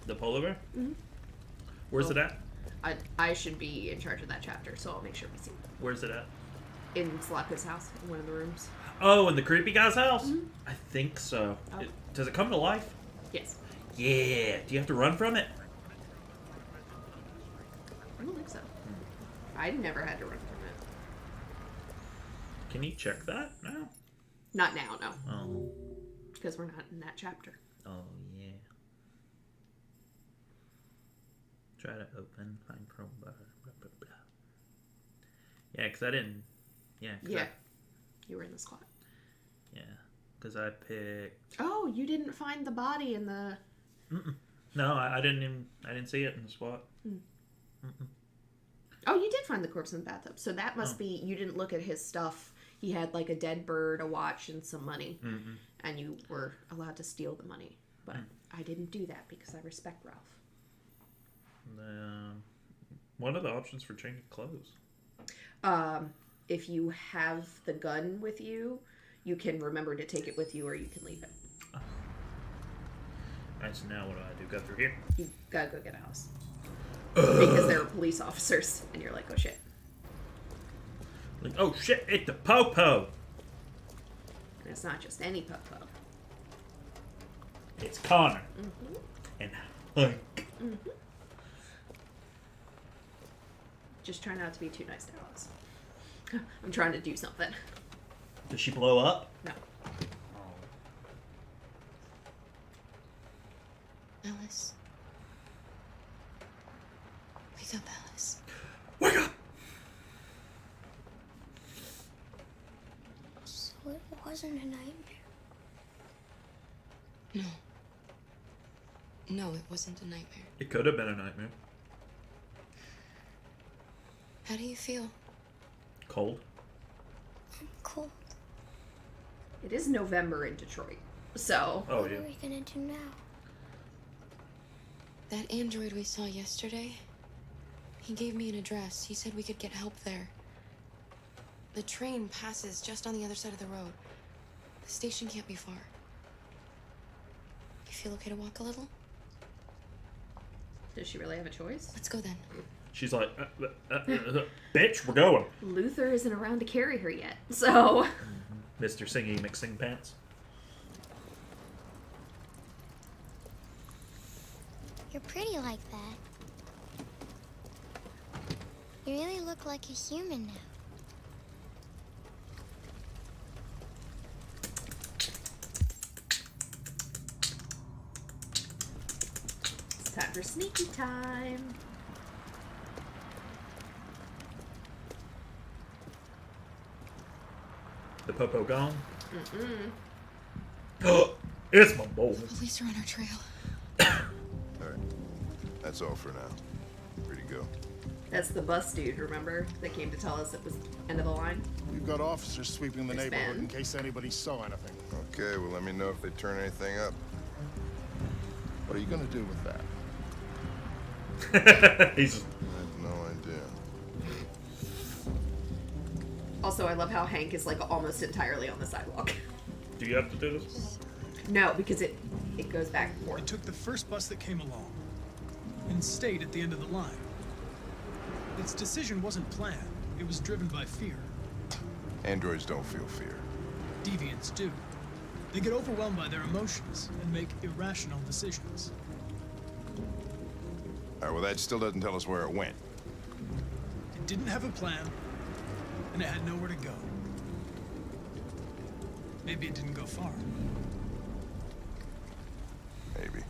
The polar bear? Mm-hmm. Where's it at? I should be in charge of that chapter, so I'll make sure we see it. Where's it at? In Slotko's house, in one of the rooms. Oh, in the creepy guy's house? Mm-hmm. I think so. Oh. Does it come to life? Yes. Yeah. Do you have to run from it? I don't think so. I never had to run from it. Can you check that now? Not now, no. Oh. Because we're not in that chapter. Oh, yeah. Try to open, find crowbar, blah, blah, blah. Yeah, because I didn't... Yeah. You were in the squat. Yeah, because I picked... Oh, you didn't find the body in the... Mm-mm. No, I didn't see it in the squat. Mm. Oh, you did find the corpse in the bathtub. So that must be... You didn't look at his stuff. He had like a dead bird, a watch, and some money. Mm-hmm. And you were allowed to steal the money. But I didn't do that because I respect Ralph. What are the options for changing clothes? If you have the gun with you, you can remember to take it with you or you can leave it. Alright, so now what do? Go through here? You gotta go get a house. Because there are police officers, and you're like, oh shit. Like, oh shit, it's the Popo! And it's not just any Popo. It's Connor. Mm-hmm. And Hank. Mm-hmm. Just try not to be too nice to Alice. I'm trying to do something. Does she blow up? No. Alice. Wake up, Alice. Wake up! So it wasn't a nightmare. No. No, it wasn't a nightmare. It could have been a nightmare. How do you feel? Cold. I'm cold. It is November in Detroit, so... Oh, What yeah. are we gonna do now? That android we saw yesterday, he gave me an address. He said we could get help there. The train passes just on the other side of the road. The station can't be far. You feel okay to walk a little? Does she really have a choice? Let's go then. She's like, bitch, we're going. Luther isn't around to carry her yet, so... Mr. Singy Mixing Pants. You're pretty like that. You really look like a human now. It's time for sneaky time. The Popo gone? Mm-mm. It's my boy. Police are on our trail. Alright. That's all for now. Free to go. That's the bus dude, remember? That came to tell us it was end of the line? We've got officers sweeping the Expand. neighborhood in case anybody saw anything. Okay, well, let me know if they turn anything up. What are you gonna do with that? He's... I have no idea. Also, I love how Hank is like almost entirely on the sidewalk. Do you have to do this? No, because it goes back and forth. It took the first bus that came along and stayed at the end of the line. Its decision wasn't planned. It was driven by fear. Androids don't feel fear. Deviants do. They get overwhelmed by their emotions and make irrational decisions. Alright, well, that still doesn't tell us where it went. It didn't have a plan, and it had nowhere to go. Maybe it didn't go far. Maybe.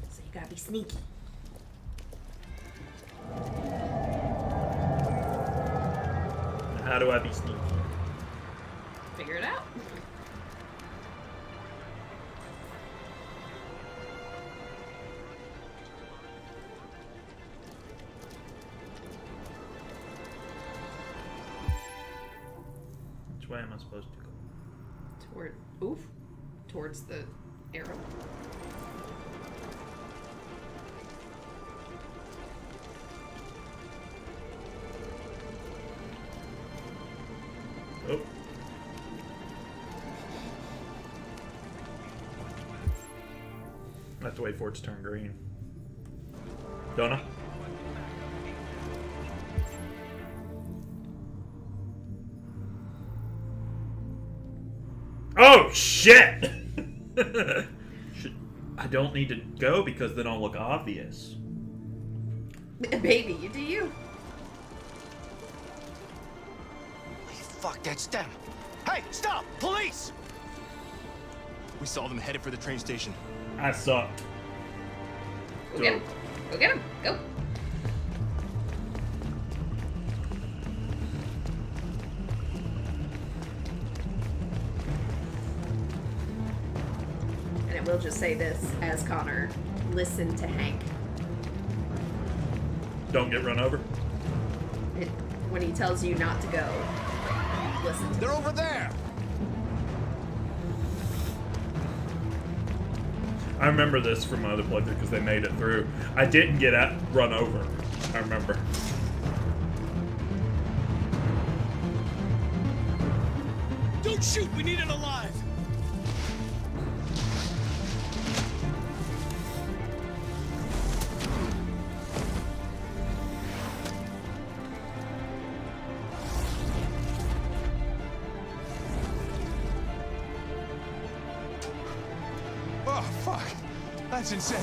So you gotta be sneaky. How do I be sneaky? Figure it out. Which way am I supposed to go? Towards the arrow. Oh. I have to wait for it to turn green. Don't I? Oh, shit! I don't need to go because then I'll look obvious. Baby, you do you. Fuck, that's them. Hey, stop! Police! We saw them headed for the train station. I suck. Go get him. Go get him. Go. And it will just say this as Connor, listen to Hank. Don't get run over. When he tells you not to go, listen. They're over there! I remember this from my other playthrough because they made it through. I didn't get run over. I remember. Don't shoot! We need it alive! Oh, fuck. That's insane.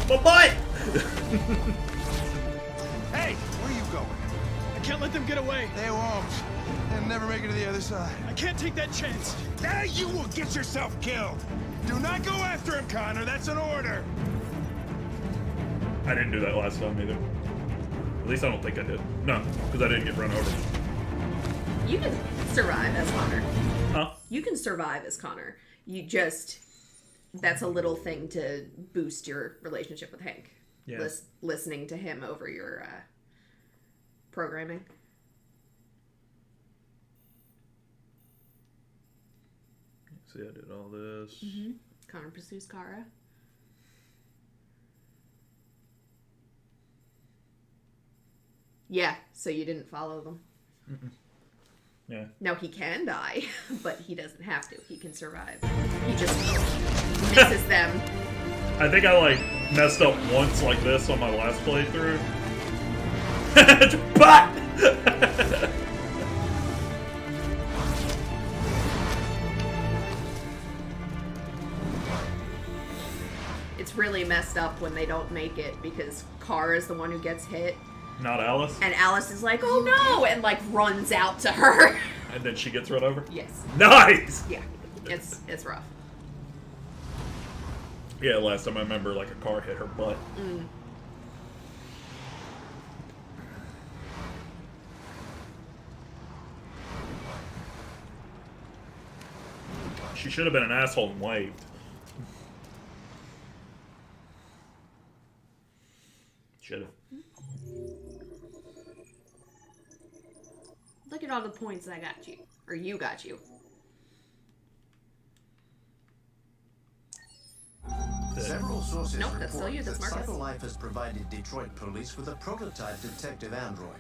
My butt! Hey, where are you going? I can't let them get away. They won't. They'll never make it to the other side. I can't take that chance. Now you will get yourself killed. Do not go after him, Connor. That's an order. I didn't do that last time either. At least I don't think I did. No, because I didn't get run over. You can survive as Connor. Huh? You can survive as Connor. You just... That's a little thing to boost your relationship with Hank. Yeah. Listening to him over your programming. See, I did all this. Mm-hmm. Connor pursues Kara. Yeah, so you didn't follow them. Mm-mm. Yeah. Now he can die, but he doesn't have to. He can survive. He just misses them. I think I like messed up once like this on my last playthrough. But it's really messed up when they don't make it because Kara is the one who gets hit. Not Alice. And Alice is like, oh no, and like runs out to her. And then she gets run over? Yes. Nice! Yeah, it's rough. Yeah, last time I remember like a car hit her butt. Mm. She should have been an asshole and waved. Should have. Look at all the points I got you. Or you got you. Several sources Nope, that's still report you, that's that Marcus. CyberLife has provided Detroit police with a prototype detective android.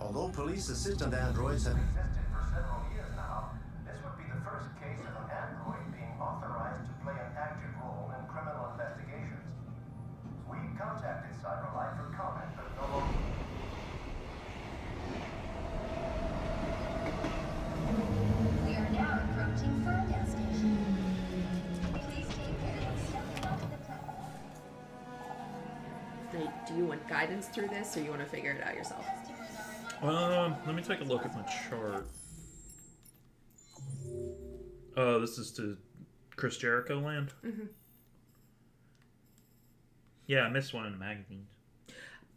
Although police assistant androids have existed for several years now, this would be the first case of an android being authorized to play an active role in criminal investigations. We contacted CyberLife for comment, but no longer. We are now approaching Ferndale Station. Please take care of stepping onto the platform. Do you want guidance through this, or you want to figure it out yourself? Let me take a look at my chart. This is to Chris Jericho land? Mm-hmm. Yeah, I missed one in the magazines.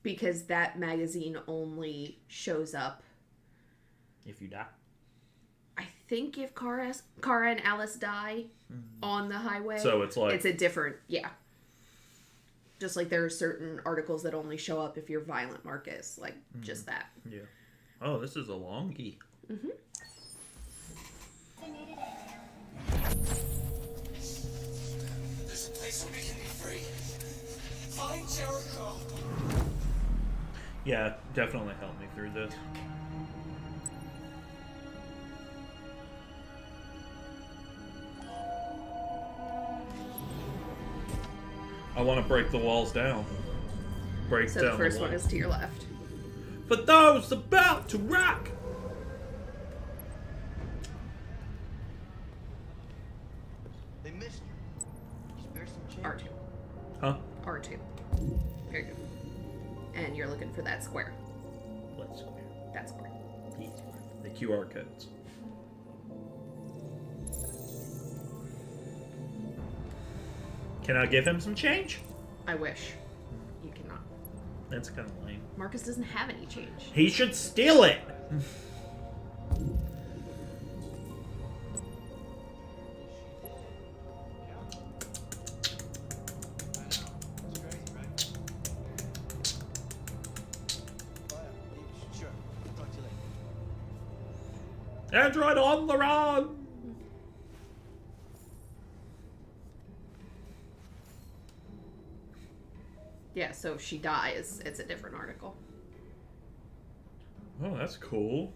Because that magazine only shows up if you die. I think if Kara and Alice die on the highway. So it's like... It's a different... Yeah. Just like there are certain articles that only show up if you're violent, Marcus. Like, just that. Yeah. Oh, this is a longie. Mm-hmm. There's a place where we can be free. Find Jericho. Yeah, definitely help me through this. I want to break the walls down. Break So down the first wall. one is to your left. For those about to rock! They missed you. Spare some change. R2. Huh? R2. Very good. And you're looking for that square. What square? That square. The QR codes. Can I give him some change? I wish. You cannot. That's kind of lame. Marcus doesn't have any change. He should steal it! Sure. Talk to you later. Android on the run! Yeah, so if she dies, it's a different article. Oh, that's cool.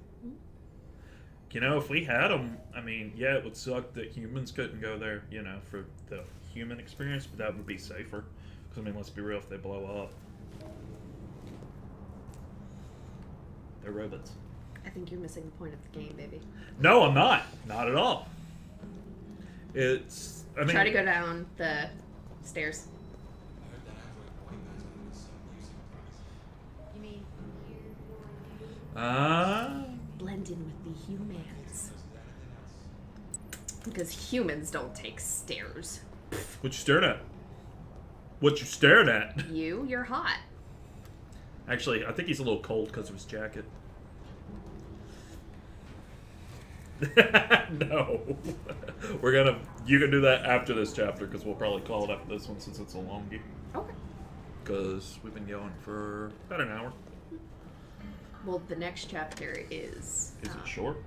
You know, if we had them, I mean, yeah, it would suck that humans couldn't go there, you know, for the human experience, but that would be safer. Because, I mean, let's be real, if they blow up, they're robots. I think you're missing the point of the game, baby. No, I'm not. Not at all. It's, I mean... Try to go down the stairs. You mean Blend in with the humans. Because humans don't take stairs. What you staring at? What you staring at? You're hot. Actually, I think he's a little cold because of his jacket. No. You can do that after this chapter because we'll probably call it after this one since it's a longie. Okay. Because we've been going for about an hour. Well, the next chapter is... Is it short?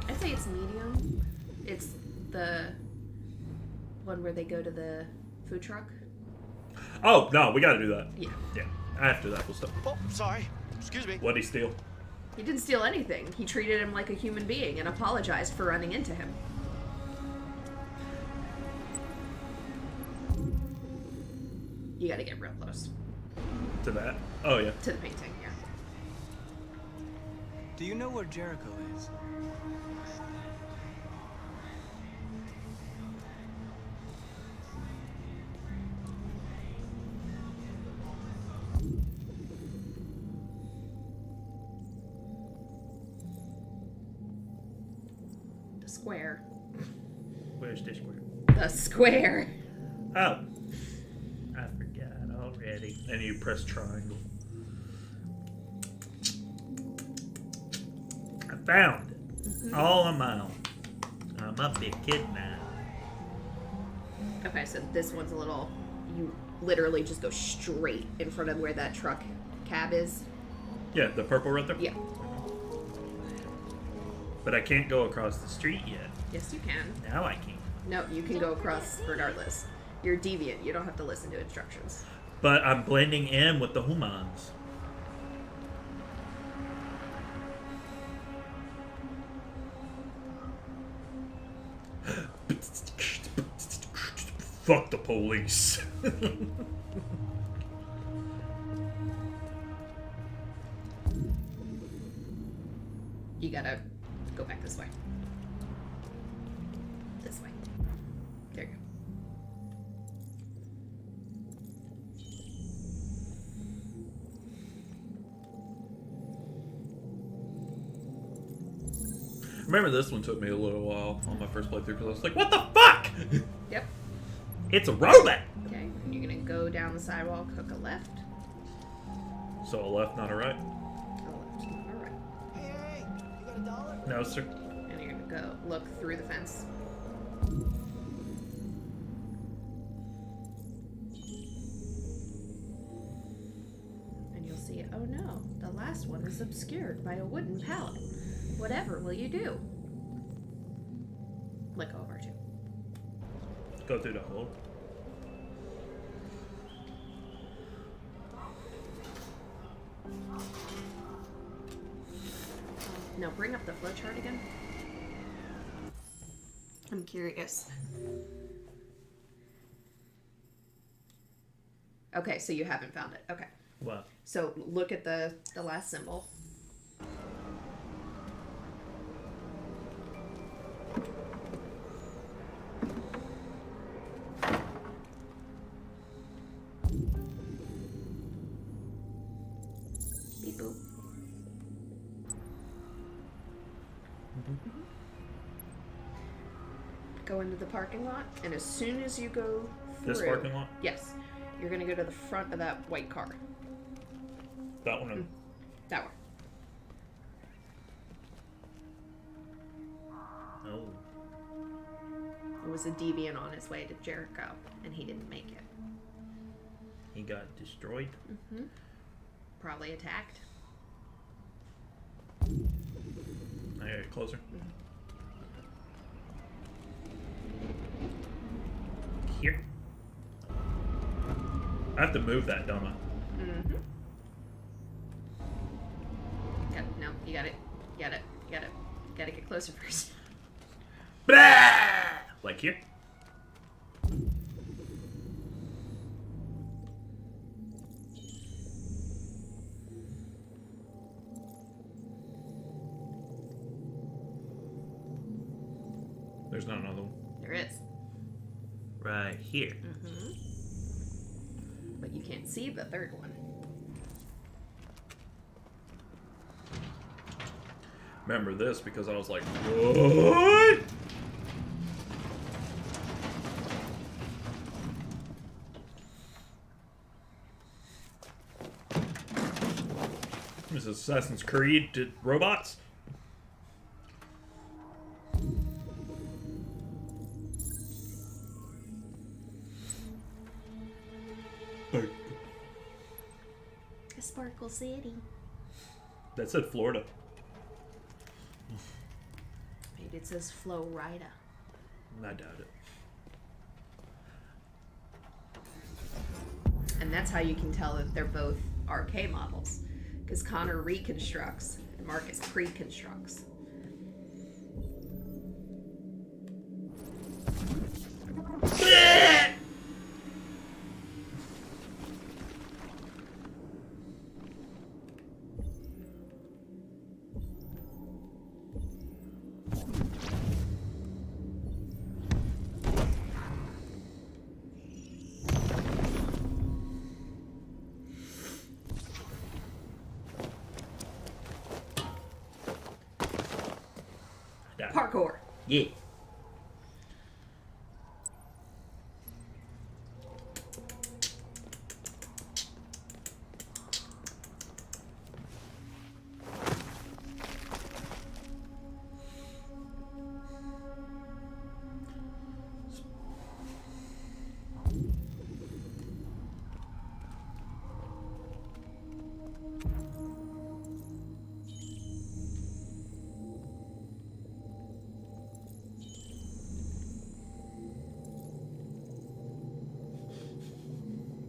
I'd say it's medium. It's the one where they go to the food truck. Oh, no, we gotta do that. Yeah. Yeah. After that, we'll stop. Oh, sorry. Excuse me. What'd he steal? He didn't steal anything. He treated him like a human being and apologized for running into him. You gotta get real close. To that? Oh, yeah. To the painting, yeah. Do you know where Jericho is? The square. Where's the square? The square. Oh. I forgot already. And you press triangle. I found it. All on my own. I'm a big kid now. Okay, so this one's a little... You literally just go straight in front of where that truck cab is. Yeah, the purple right there? Yeah. But I can't go across the street yet. Yes, you can. Now I can. No, you can go across regardless. You're deviant. You don't have to listen to instructions. But I'm blending in with the humans. Fuck the police. You gotta go back this way. This way. There you go. Remember, this one took me a little while on my first playthrough because I was like, what the fuck? Yep. It's a robot! Okay, and you're gonna go down the sidewalk, hook a left. So a left, not a right? A left, not a right. Hey, you got $1? No, sir. And you're gonna go look through the fence. And you'll see, oh no, the last one is obscured by a wooden pallet. Whatever will you do? Look over to. Go through the hole. No, bring up the flowchart again. I'm curious. Okay, so you haven't found it. Okay. What? So look at the last symbol. Beep boop. Go into the parking lot, and as soon as you go through... This parking lot? Yes. You're going to go to the front of that white car. That one? That one. Oh. It was a deviant on his way to Jericho, and he didn't make it. He got destroyed? Mm-hmm. Probably attacked. I gotta get closer. Here. I have to move that, don't I? Mm-hmm. Yep, no, you got it. You got it. You got it. You gotta get closer first. Like here? There's not another one. There is. Right here. Mm-hmm. But you can't see the third one. Remember this because I was like, what? This is Assassin's Creed to robots? A sparkle city. That said Florida. Maybe it says Florida. I doubt it. And that's how you can tell that they're both RK models. Because Connor reconstructs and Marcus pre-constructs. Parkour. Yeah.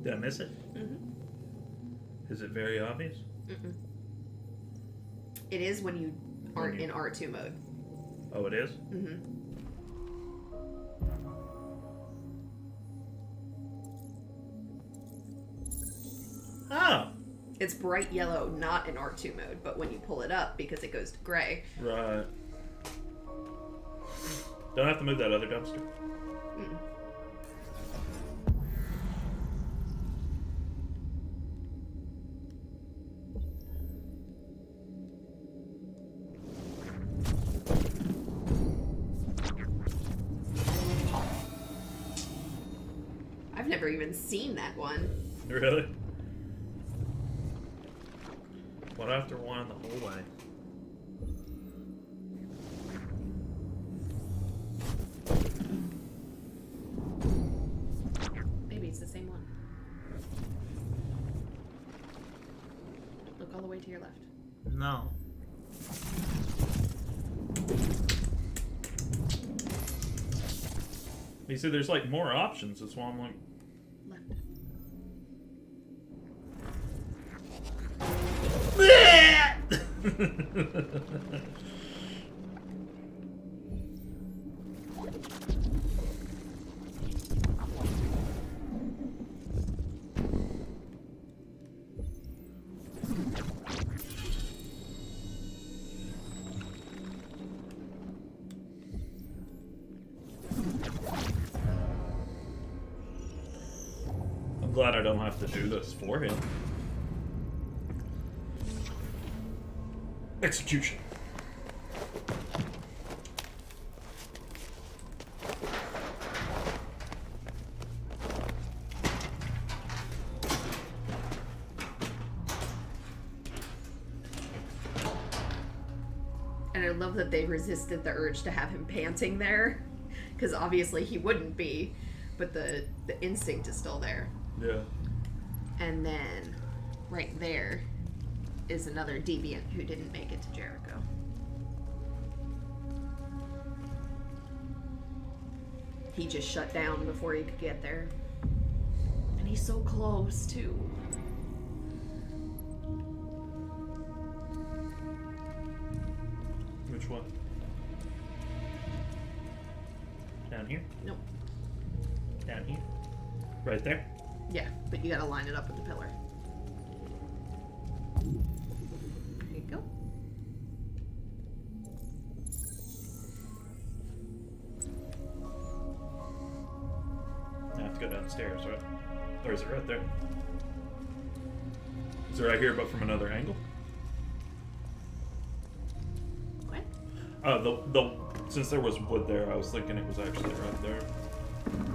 Did I miss it? Mm-hmm. Is it very obvious? Mm-mm. It is when you aren't in R2 mode. Oh, it is? Mm-hmm. Oh. It's bright yellow, not in R2 mode, but when you pull it up, because it goes to gray. Right. Don't I have to move that other dumpster? Mm-mm. I've never even seen that one. Really? What after one the whole way? Maybe it's the same one. Look all the way to your left. No. You see, there's like more options. That's why I'm like. Left. I'm glad I don't have to do this for him. Execution. And I love that they resisted the urge to have him panting there, because obviously he wouldn't be, but the instinct is still there. Yeah. And then right there is another deviant who didn't make it to Jericho. He just shut down before he could get there. And he's so close, too. Which one? Down here? Nope. Down here? Right there? Yeah, but you gotta line it up with the pillar. There you go. I have to go downstairs, right? Or is it right there? Is it right here, but from another angle? What? Since there was wood there, I was thinking it was actually right there.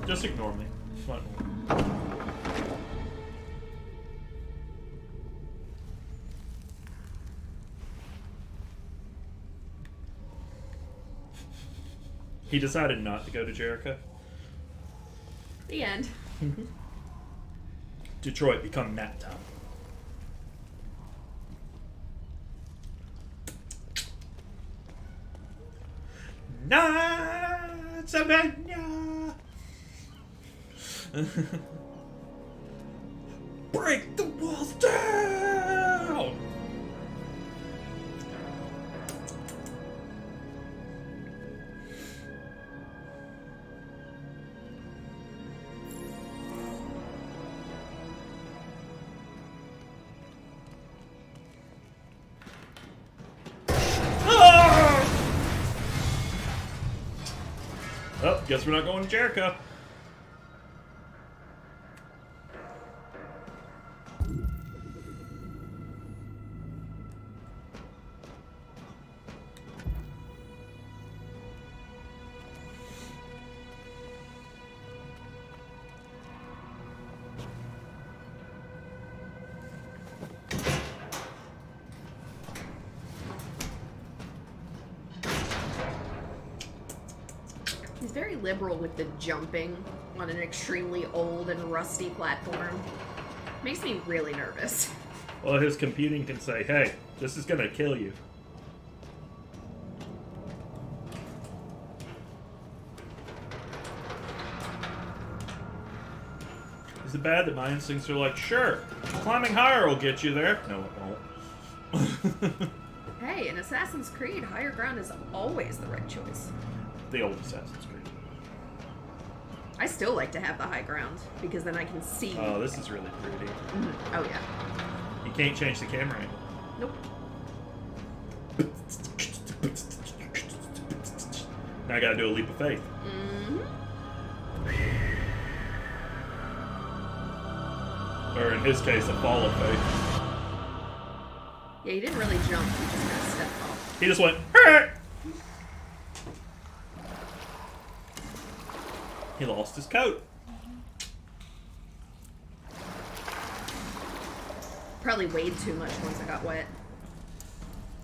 Just ignore me. It's fine. He decided not to go to Jericho. The end. Detroit become nap time. Night Savannah. Break the walls down. Oh, guess we're not going to Jericho. He's very liberal with the jumping on an extremely old and rusty platform. Makes me really nervous. Well, his computing can say, hey, this is gonna kill you. Is it bad that my instincts are like, sure, climbing higher will get you there? No, it won't. Hey, in Assassin's Creed, higher ground is always the right choice. The old Assassin's Creed. I still like to have the high ground, because then I can see. Oh, this is really pretty. Mm-hmm. Oh, yeah. You can't change the camera angle. Nope. Now I gotta do a leap of faith. Mm-hmm. Or in his case, a fall of faith. Yeah, he didn't really jump, he just kind of stepped off. He just went, hurt! He lost his coat. Probably weighed too much once it got wet.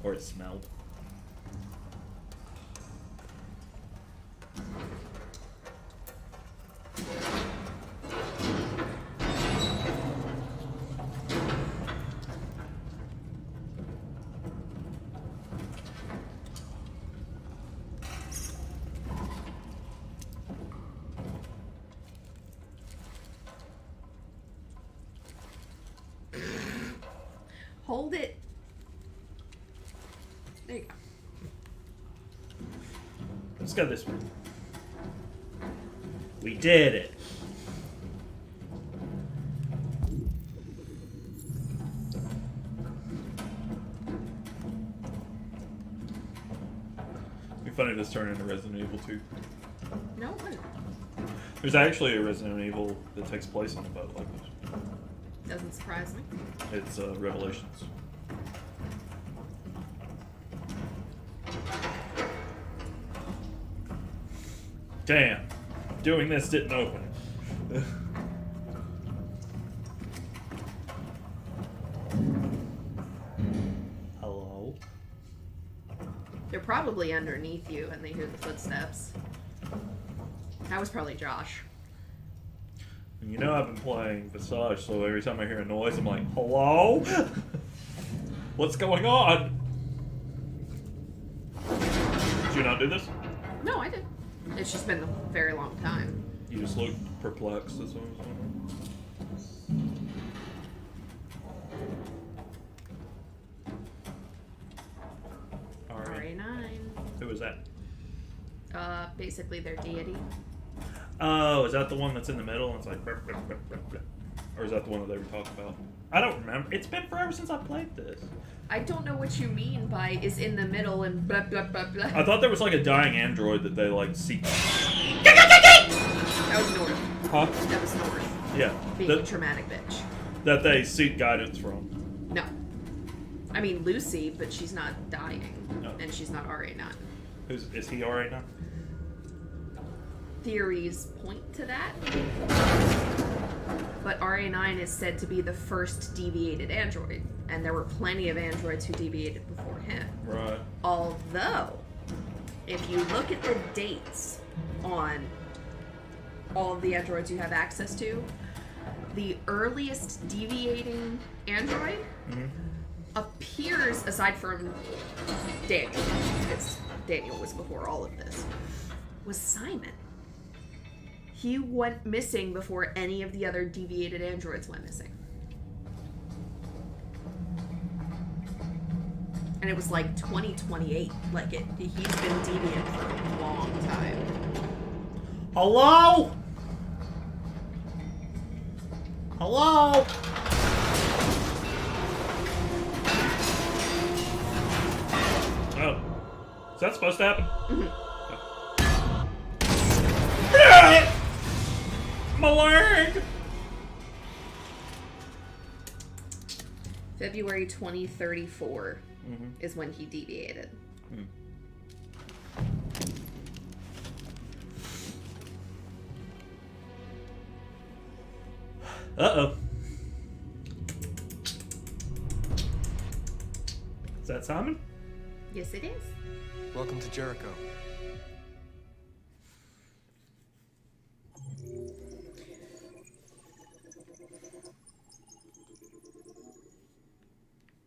Or it smelled. Hold it. There you go. Let's go this way. We did it. It'd be funny if this turned into Resident Evil 2. No, it wouldn't. There's actually a Resident Evil that takes place on a boat like this. Doesn't surprise me. It's Revelations. Damn. Doing this didn't open it. Hello? They're probably underneath you and they hear the footsteps. That was probably Josh. You know I've been playing Visage, so every time I hear a noise, I'm like, hello? What's going on? Did you not do this? No, I did. It's just been a very long time. You just look perplexed. That's what I'm saying. is that? Basically their deity. Oh, is that the one that's in the middle? And it's like, burp, burp, burp, burp, burp. Or is that the one that they were talking about? I don't remember. It's been forever since I played this. I don't know what you mean by is in the middle and blah blah blah blah. I thought there was like a dying android that they like seek. That was North. Huh? That was North. Yeah. Being a traumatic bitch. That they seek guidance from. No. I mean Lucy, but she's not dying. No. And she's not RA9. Is he alright now? Theories point to that. But RA9 is said to be the first deviated android. And there were plenty of androids who deviated before him. Right. Although, if you look at the dates on all of the androids you have access to, the earliest deviating android appears, aside from Daniel, because Daniel was before all of this, was Simon. He went missing before any of the other deviated androids went missing. And it was like 2028. Like he's been deviant for a long time. Hello? Hello? Oh. Is that supposed to happen? My leg! February 2034 is when he deviated. Uh-oh. Is that Simon? Yes, it is. Welcome to Jericho.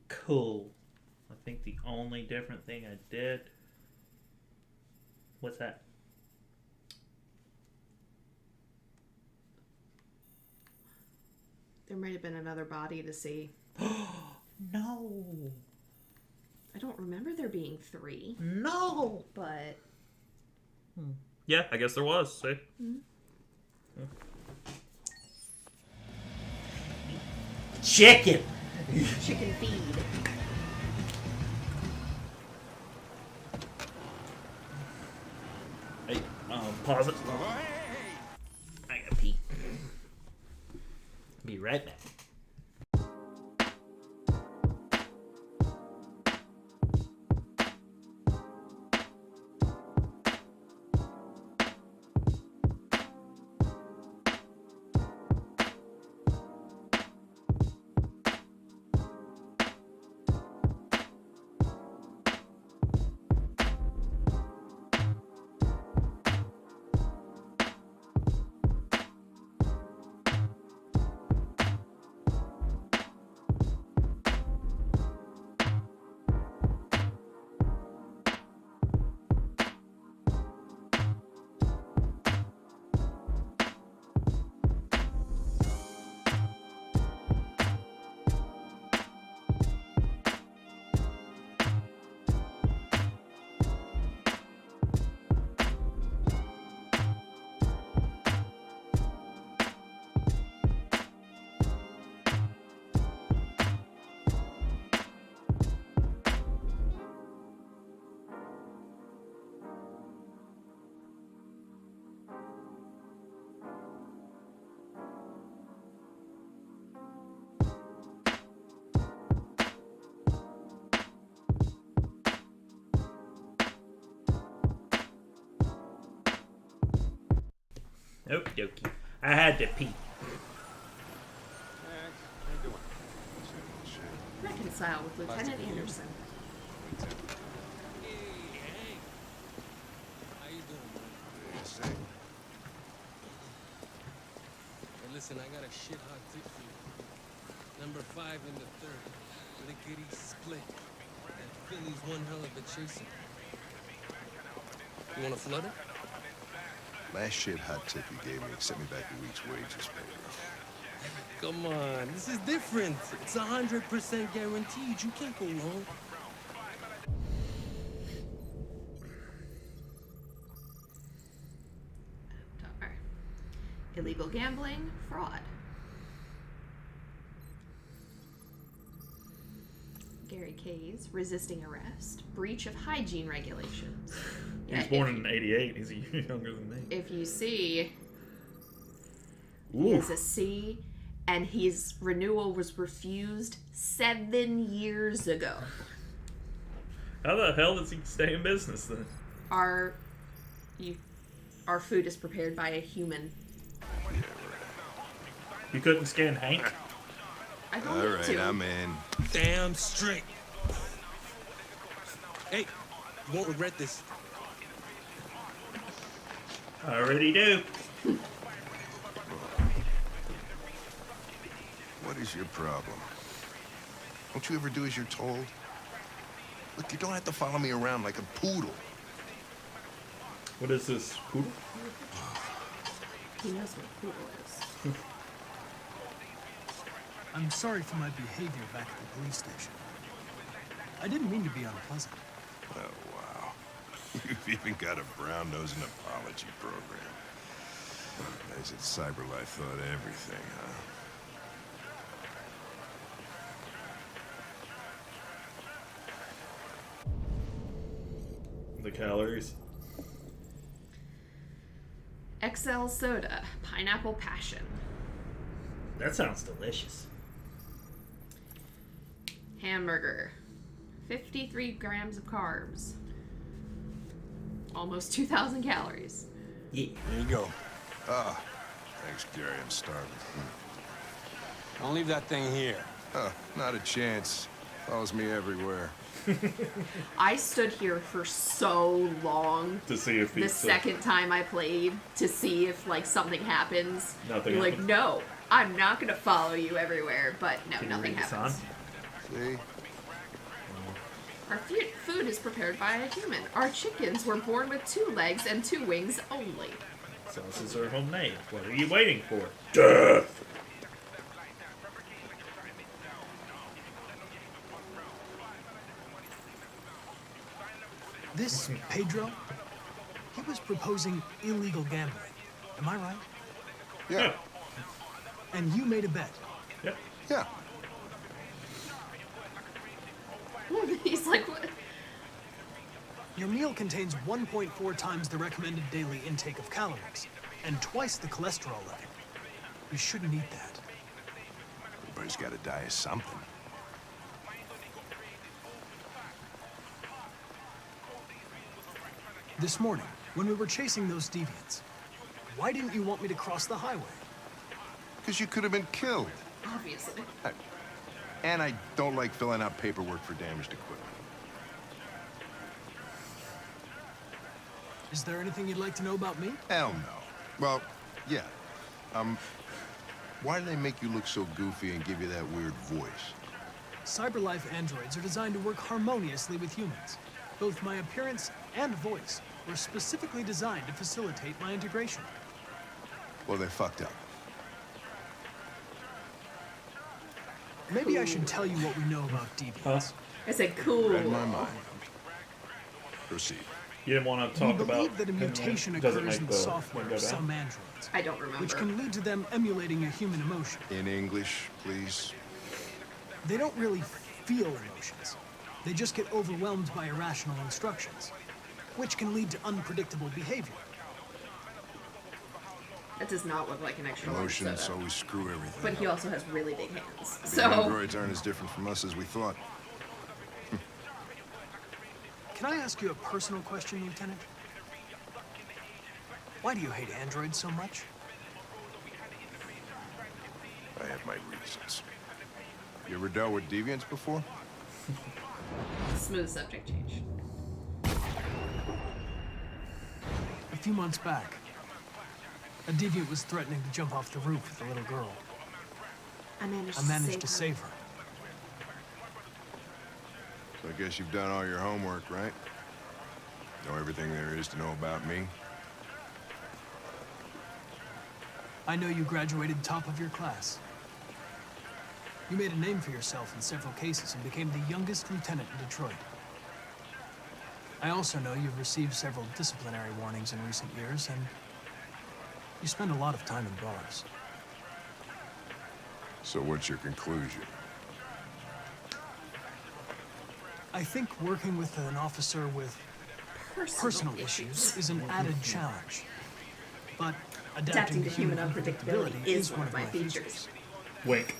Cool. I think the only different thing I did... What's that? There might have been another body to see. No. I don't remember there being 3. No. But... Yeah, I guess there was. See? Chicken! Chicken feed. Hey, pause it. I gotta pee. Be right back. Okie dokie. I had to pee. Reconcile with Lieutenant Anderson. How you doing, man? Hey, listen, I got a shit hot tip for you. Number 5 in the 3rd. Lickety split. That Philly's one hell of a chaser. You wanna flood it? Last shit hot tip you gave me sent me back a week's wages, baby. Come on, this is different. It's 100% guaranteed. You can't go wrong. illegal gambling, fraud. Gary Kays, resisting arrest, breach of hygiene regulations. He was born in '88. He's a year younger than me. If you see, Ooh. he is a C, and his renewal was refused 7 years ago. How the hell does he stay in business then? Our food is prepared by a human. You couldn't scan Hank? I don't All need right, to. I'm in. Damn straight. Hey, you won't regret this. I already do. What is your problem? Don't you ever do as you're told? Look, you don't have to follow me around like a poodle. What is this, poodle? He knows what poodle is. I'm sorry for my behavior back at the police station. I didn't mean to be unpleasant. Oh, wow. You've even got a brown-nosing apology program. Guys at CyberLife thought everything, huh? The calories. XL soda, pineapple passion. That sounds delicious. Hamburger, 53 grams of carbs. Almost 2,000 calories. Yeah. There you go. Ah, thanks, Gary. I'm starving. Don't leave that thing here. Huh, not a chance. Follows me everywhere. I stood here for so long To see if the he's second time I played to see if like something happens. Nothing You're like, happened. no, I'm not gonna follow you everywhere, but no, Can you nothing read the happens. sign? See? Our food is prepared by a human. Our chickens were born with 2 legs and 2 wings only. Sauces are homemade. What are you waiting for? Death! This Pedro, he was proposing illegal gambling. Am I right? Yeah. And you made a bet. Yep. Yeah. He's like, what? Your meal contains 1.4 times the recommended daily intake of calories and twice the cholesterol level. You shouldn't eat that. Everybody's got to die of something. This morning, when we were chasing those deviants, why didn't you want me to cross the highway? Because you could have been killed. Obviously. And I don't like filling out paperwork for damaged equipment. Is there anything you'd like to know about me? Hell no. Well, yeah. Why do they make you look so goofy and give you that weird voice? CyberLife androids are designed to work harmoniously with humans. Both my appearance and voice were specifically designed to facilitate my integration. Well, they fucked up. Maybe I should tell you what we know about deviants. I said, cool. Read my mind. Proceed. You didn't want to We talk about. believe that a mutation does it occurs make in the the software window of down? some androids, I don't remember. which can lead to them emulating a human emotion. In English, please. They don't really feel emotions. They just get overwhelmed by irrational instructions, which can lead to unpredictable behavior. That does not look like an extra large Emotions soda. always screw everything But he up. also has really big hands. The So androids aren't as different from us as we thought. Can I ask you a personal question, Lieutenant? Why do you hate androids so much? I have my reasons. You ever dealt with deviants before? smooth subject change. A few months back, a deviant was threatening to jump off the roof with a little girl. I managed, I managed to save her. So I guess you've done all your homework, right? Know everything there is to know about me? I know you graduated top of your class. You made a name for yourself in several cases and became the youngest lieutenant in Detroit. I also know you've received several disciplinary warnings in recent years, and You spend a lot of time in bars. So what's your conclusion? I think working with an officer with personal issues is an added challenge. But adapting to human unpredictability is one of my features. Wink.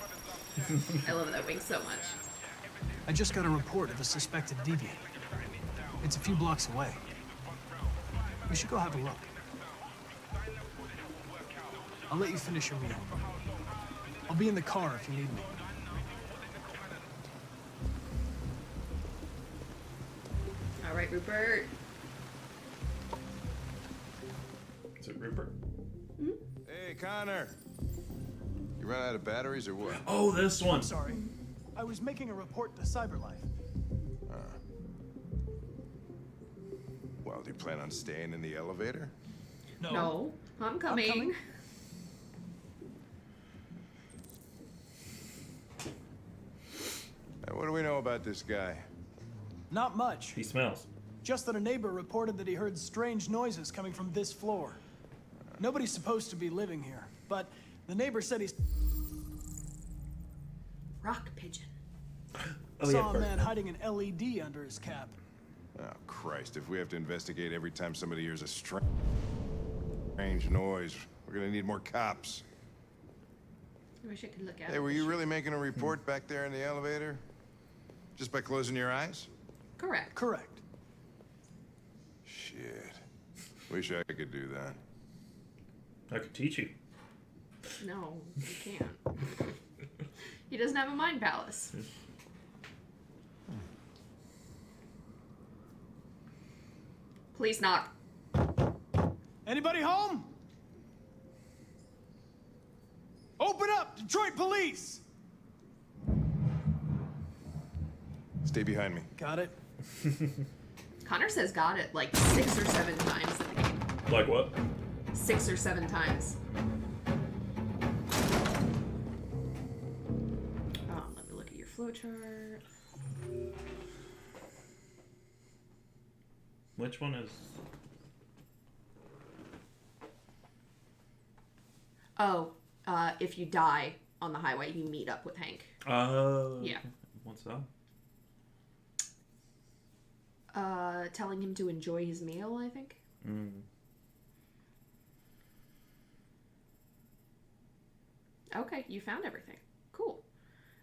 I love that wink so much. I just got a report of a suspected deviant. It's a few blocks away. We should go have a look. I'll let you finish your meal. I'll be in the car if you need me. All right, Rupert. Is it Rupert? Hey, Connor. You ran out of batteries or what? Oh, this one. Sorry. I was making a report to CyberLife. Well, do you plan on staying in the elevator? No, I'm coming. What do we know about this guy? Not much. He smells. Just that a neighbor reported that he heard strange noises coming from this floor. Nobody's supposed to be living here, but the neighbor said he's Rock pigeon. saw a man hiding an LED under his cap. Oh, Christ. If we have to investigate every time somebody hears a strange noise, we're gonna need more cops. I wish I could look at Hey, were you really making a report back there in the elevator? Just by closing your eyes? Correct. Correct. Shit. Wish I could do that. I could teach you. No, you can't. He doesn't have a mind palace. Please knock. Anybody home? Open up, Detroit police! Stay behind me. Got it. Connor says got it like 6 or 7 times in the game. Like what? 6 or 7 times. Let me look at your flowchart. Which one is? Oh, if you die on the highway, you meet up with Hank. Yeah. What's that? Telling him to enjoy his meal, I think. Okay, you found everything. Cool.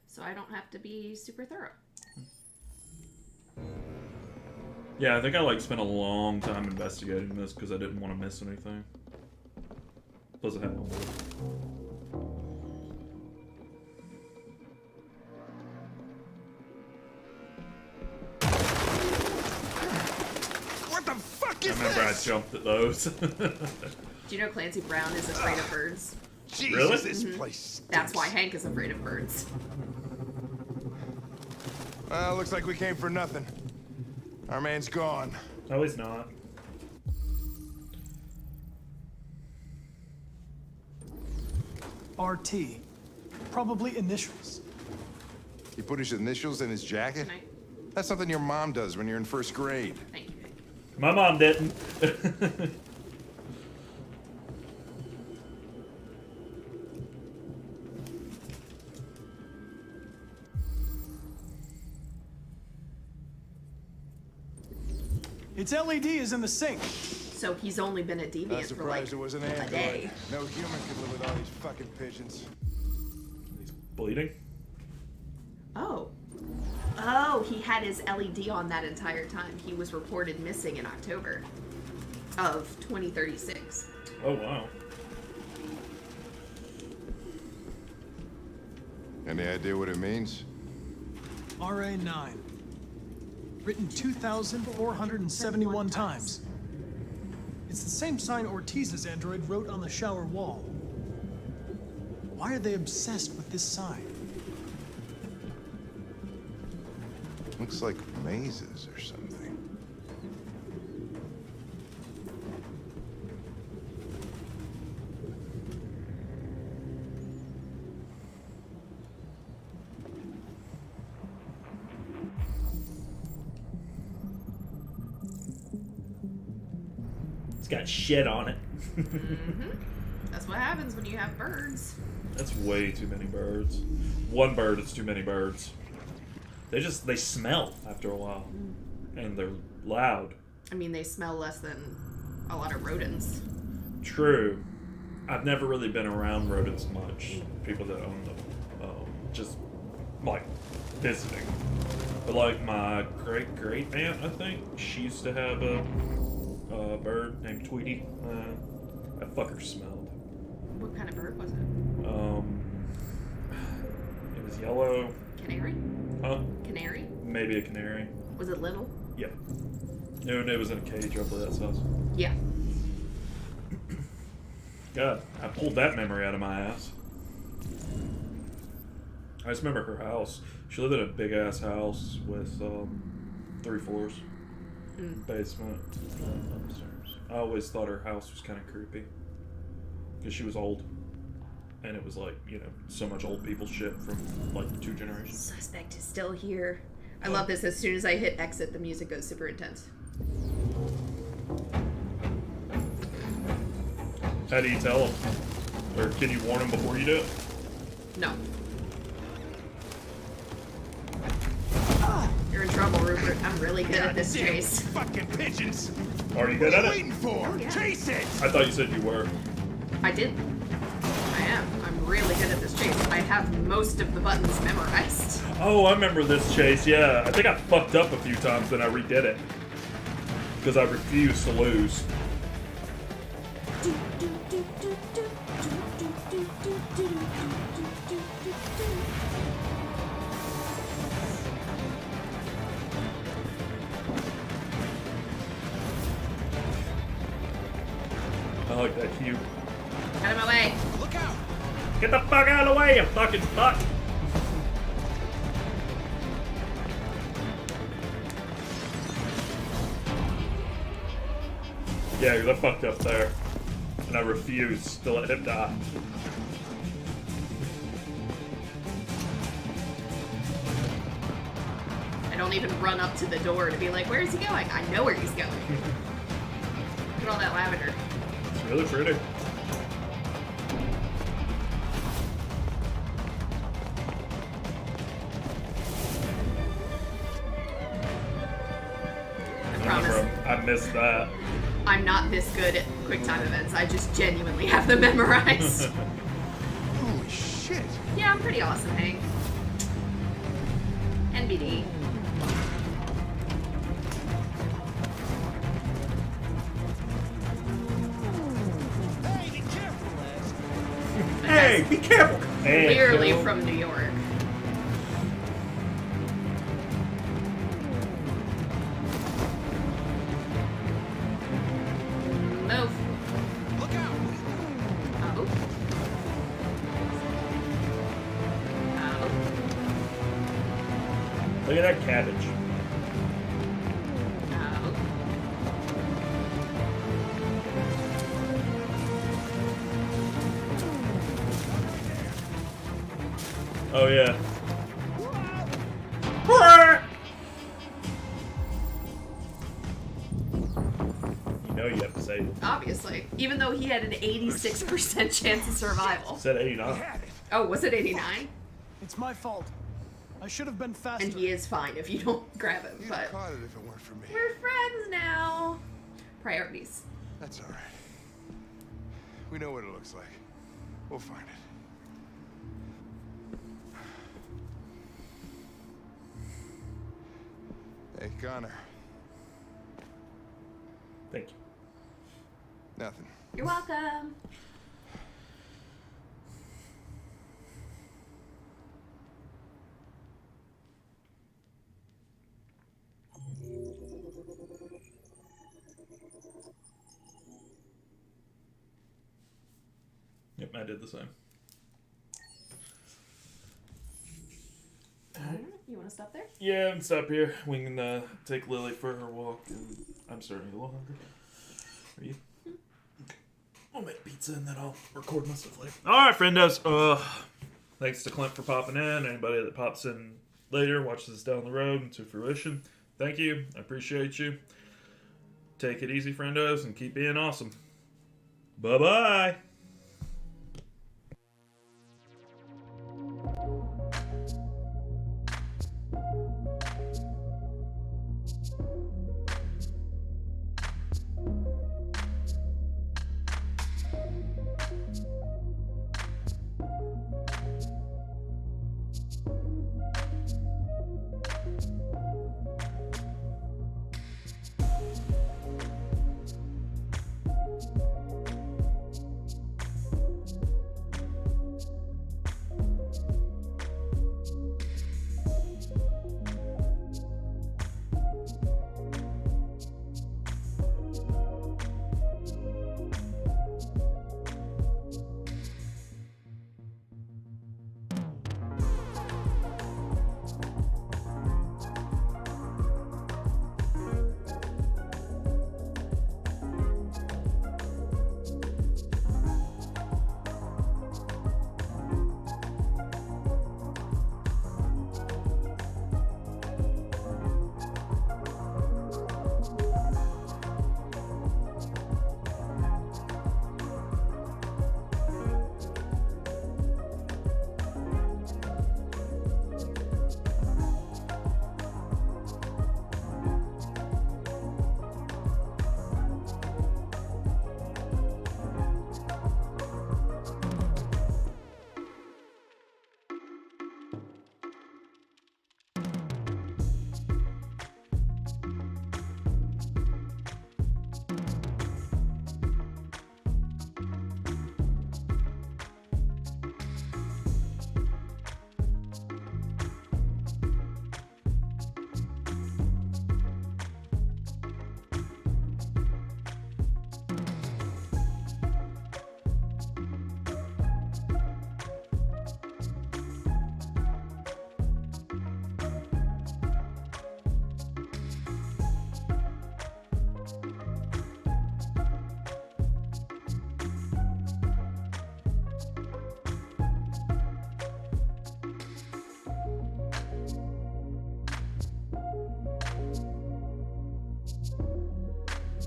So I don't have to be super thorough. Yeah, I think I spent a long time investigating this because I didn't want to miss anything. Plus, I had no. What the fuck is I remember this? I jumped at those. Do you know Clancy Brown is afraid of birds? Jesus, Really? this place stinks. That's why Hank is afraid of birds. Well, looks like we came for nothing. Our man's gone. No, he's not. RT. Probably initials. He put his initials in his jacket? Tonight. That's something your mom does when you're in first grade. Thank you. My mom didn't. Its LED is in the sink. So he's only been a Not deviant for like surprised it was an a android. day. No human could live with all these fucking pigeons. He's bleeding. Oh. Oh, he had his LED on that entire time. He was reported missing in October of 2036. Oh, wow. Any idea what it means? RA9. Written 2,471 times. It's the same sign Ortiz's android wrote on the shower wall. Why are they obsessed with this sign? Looks like mazes or something. It's got shit on it. That's what happens when you have birds. That's way too many birds. One bird is too many birds. They smell after a while. And they're loud. I mean, they smell less than a lot of rodents. True. I've never really been around rodents much. People that own them. Just, like, visiting. But, like, my great-great-aunt, I think, she used to have a bird named Tweety. That fucker smelled. What kind of bird was it? It was yellow. Canary? Huh? Canary? Maybe a canary. Was it little? Yeah. No, it was in a cage, roughly that size. Yeah. God, I pulled that memory out of my ass. I just remember her house. She lived in a big ass house with 3 floors, basement, upstairs. I always thought her house was kind of creepy because she was old, and it was like, you know, so much old people shit from like 2 generations. Suspect is still here. I love this. As soon as I hit exit, the music goes super intense. How do you tell them? Or can you warn them before you do it? No. You're in trouble, Rupert. I'm really good at this chase. Fucking pigeons! Are you good at it? Waiting for? Oh, yeah. Chase it! I thought you said you were. I did. I am. I'm really good at this chase. I have most of the buttons memorized. Oh, I remember this chase, yeah. I think I fucked up a few times, then I redid it. Because I refused to lose. I like that cue. Out of my way. Look out! Get the fuck out of the way, you fucking fuck! Yeah, because I fucked up there. And I refused to let him die. I don't even run up to the door to be like, where is he going? I know where he's going. Look at all that lavender. It's really pretty. I promise. I missed that. I'm not this good at QuickTime events. I just genuinely have them memorized. Holy shit! Yeah, I'm pretty awesome, Hank. NBD. Hey, be careful! Clearly from New York. Move. Look out! Oh. Oh. Look at that cabbage. Oh. Oh, yeah. You know you have to save him. Obviously. Even though he had an 86% chance of survival. Said 89. Oh, was it 89? It's my fault. I should have been faster. And he is fine if you don't grab him, You'd but have caught it if it weren't for me. we're friends now. Priorities. That's alright. We know what it looks like. We'll find it. Hey, Connor. Thank you. Nothing. You're welcome. Yep, I did the same. You want to stop there? Yeah, and stop here. We can take Lily for her walk. And I'm starting to get a little hungry. Are you? Okay. I'll make pizza and then I'll record my stuff later. Alright, friendos. Thanks to Clint for popping in. Anybody that pops in later, watches this down the road to fruition. Thank you. I appreciate you. Take it easy, friendos, and keep being awesome. Bye-bye.